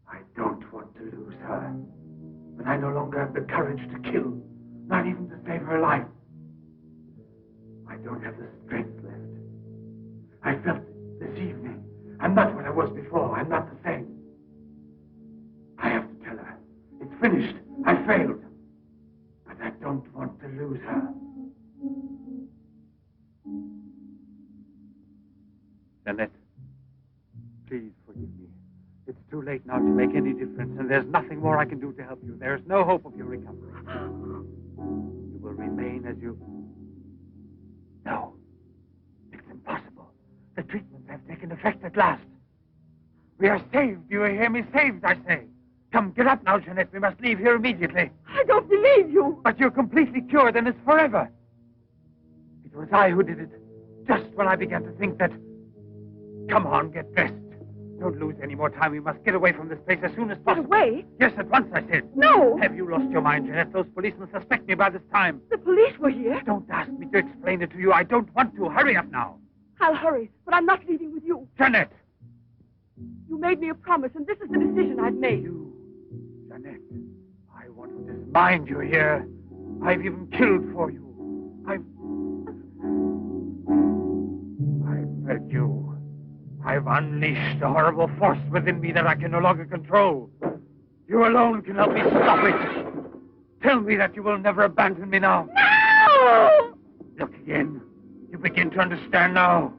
I don't want to lose her. But I no longer have the courage to kill, not even to save her life. I don't have the strength left. I felt it this evening. I'm not what I was before. I'm not the same. I have to tell her. It's finished. I failed. But I don't want to lose her. Jeanette, please forgive me. It's too late now to make any difference, and there's nothing more I can do to help you. There's no hope of your recovery. You will remain as you... No. It's impossible. The treatments have taken effect at last. We are saved. Do you hear me? Saved, I say. Come, get up now, Jeanette. We must leave here immediately. I don't believe you. But you're completely cured, and it's forever. It was I who did it. Just when I began to think that... Come on, get dressed. Don't lose any more time. We must get away from this place as soon as possible. Get away? Yes, at once, I said. No. Have you lost your mind, Jeanette? Those policemen suspect me by this time. The police were here. Don't ask me to explain it to you. I don't want to. Hurry up now. I'll hurry, but I'm not leaving with you. Jeanette! You made me a promise, and this is the decision I've made. Jeanette, I want to dismind you here. I've even killed for you. I beg you. I've unleashed a horrible force within me that I can no longer control. You alone can help me stop it. Tell me that you will never abandon me now. No! Look again. You begin to understand now.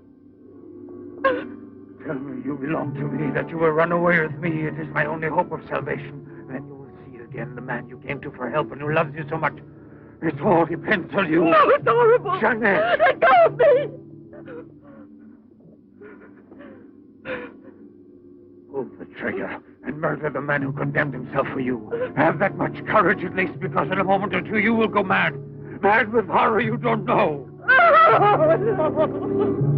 Tell me you belong to me, that you will run away with me. It is my only hope of salvation. Then you will see again the man you came to for help and who loves you so much. It all depends on you. No, it's horrible. Jeanette! Let go of me! Pull the trigger and murder the man who condemned himself for you. Have that much courage at least, because in a moment or two you will go mad. Mad with horror you don't know.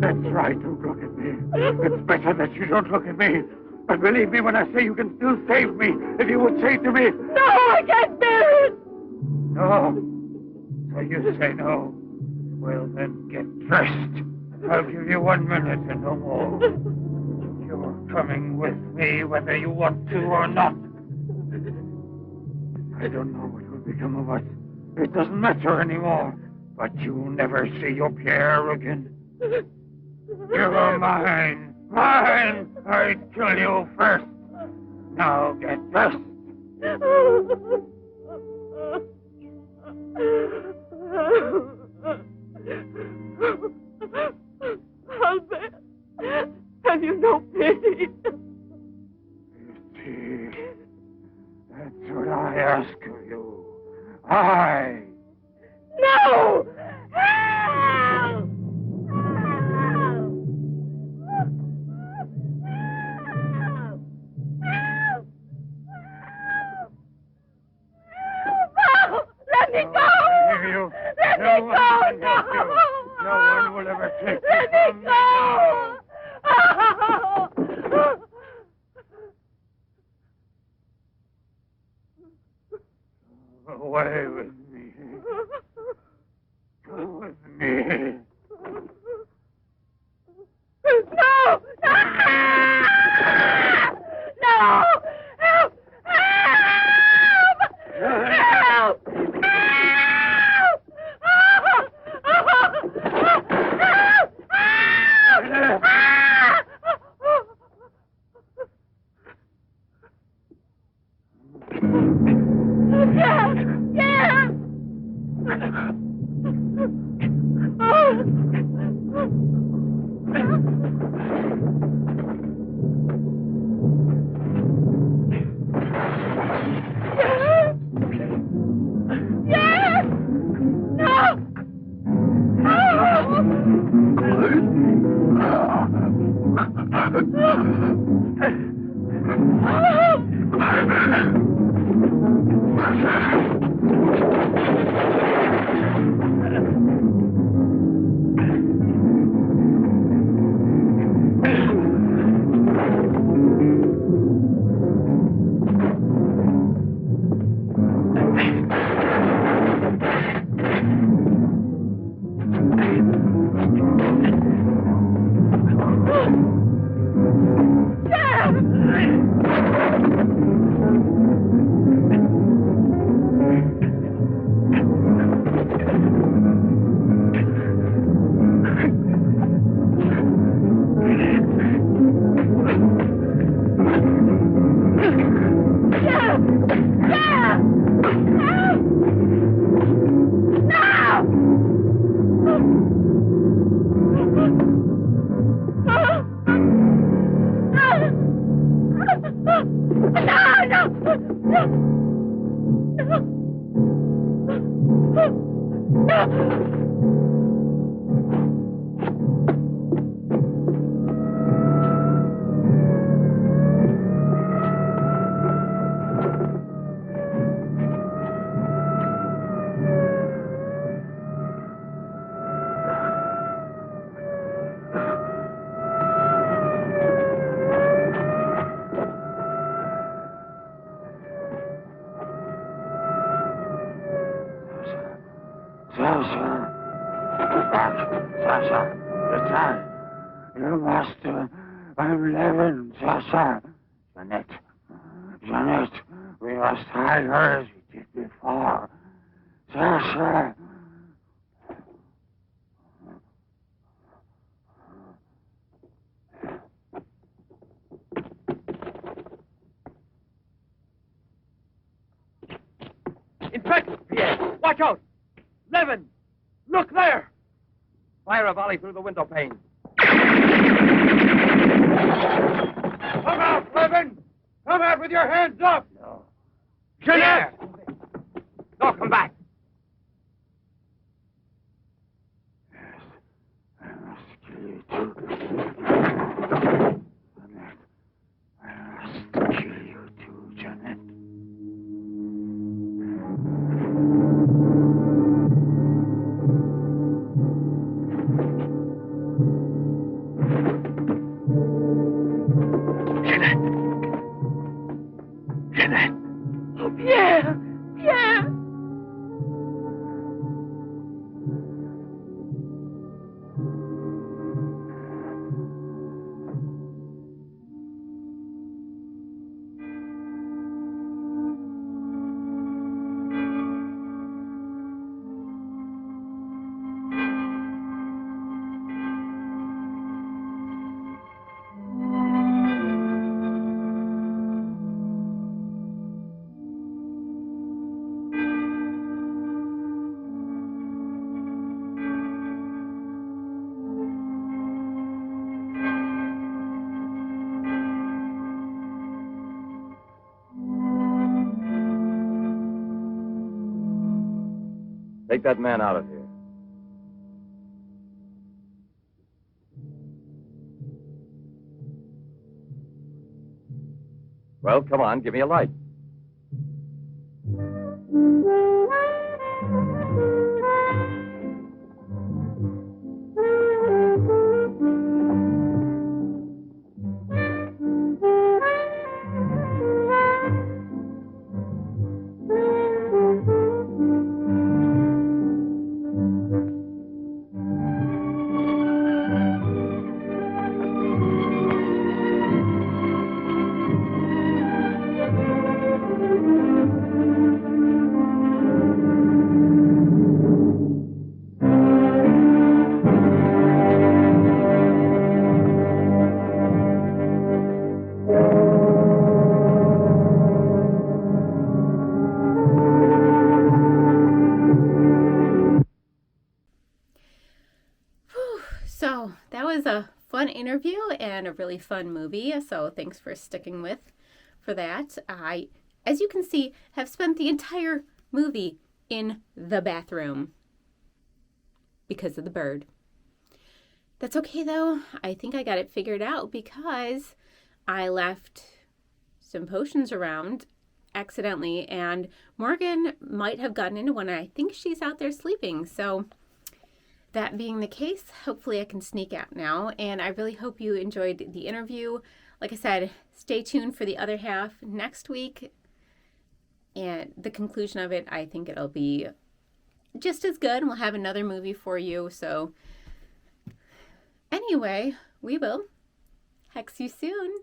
That's right, don't look at me. It's better that you don't look at me. But believe me when I say you can still save me, if you would say to me... No, I can't bear it! No. So you say no. Well, then get dressed. I'll give you 1 minute and no more. You're coming with me whether you want to or not. I don't know what will become of us. It doesn't matter anymore. But you'll never see your Pierre again. You're mine. Mine! I'd kill you first. Now get dressed. Albert, have you no pity? Pity. That's what I ask of you. I. No! Help! Let me go! Let me go! No! No one will ever take you Let from me me now. go! Away with me. Go with me. No! No! No! Help! Help! Help! Sasha, return. You master, I'm Levin, Sasha. Jeanette, we must hide her as we did before. Sasha. Inspector! Pierre, watch out! Levin! Look there! Fire a volley through the window pane. Come out, Levin! Come out with your hands up! No. Jeanette! No, come back! I must kill you too. Jeanette, I must kill you too, Jeanette. Jeanette! Oh, Pierre! Pierre! Take that man out of here. Well, come on, give me a light. So that was a fun interview and a really fun movie. So thanks for sticking with for that. I, as you can see, have spent the entire movie in the bathroom because of the bird. That's okay though. I think I got it figured out because I left some potions around accidentally and Morgan might have gotten into one. I think she's out there sleeping. So that being the case, hopefully I can sneak out now. And I really hope you enjoyed the interview. Like I said, stay tuned for the other half next week. And the conclusion of it, I think it'll be just as good. We'll have another movie for you. So anyway, we will hex you soon.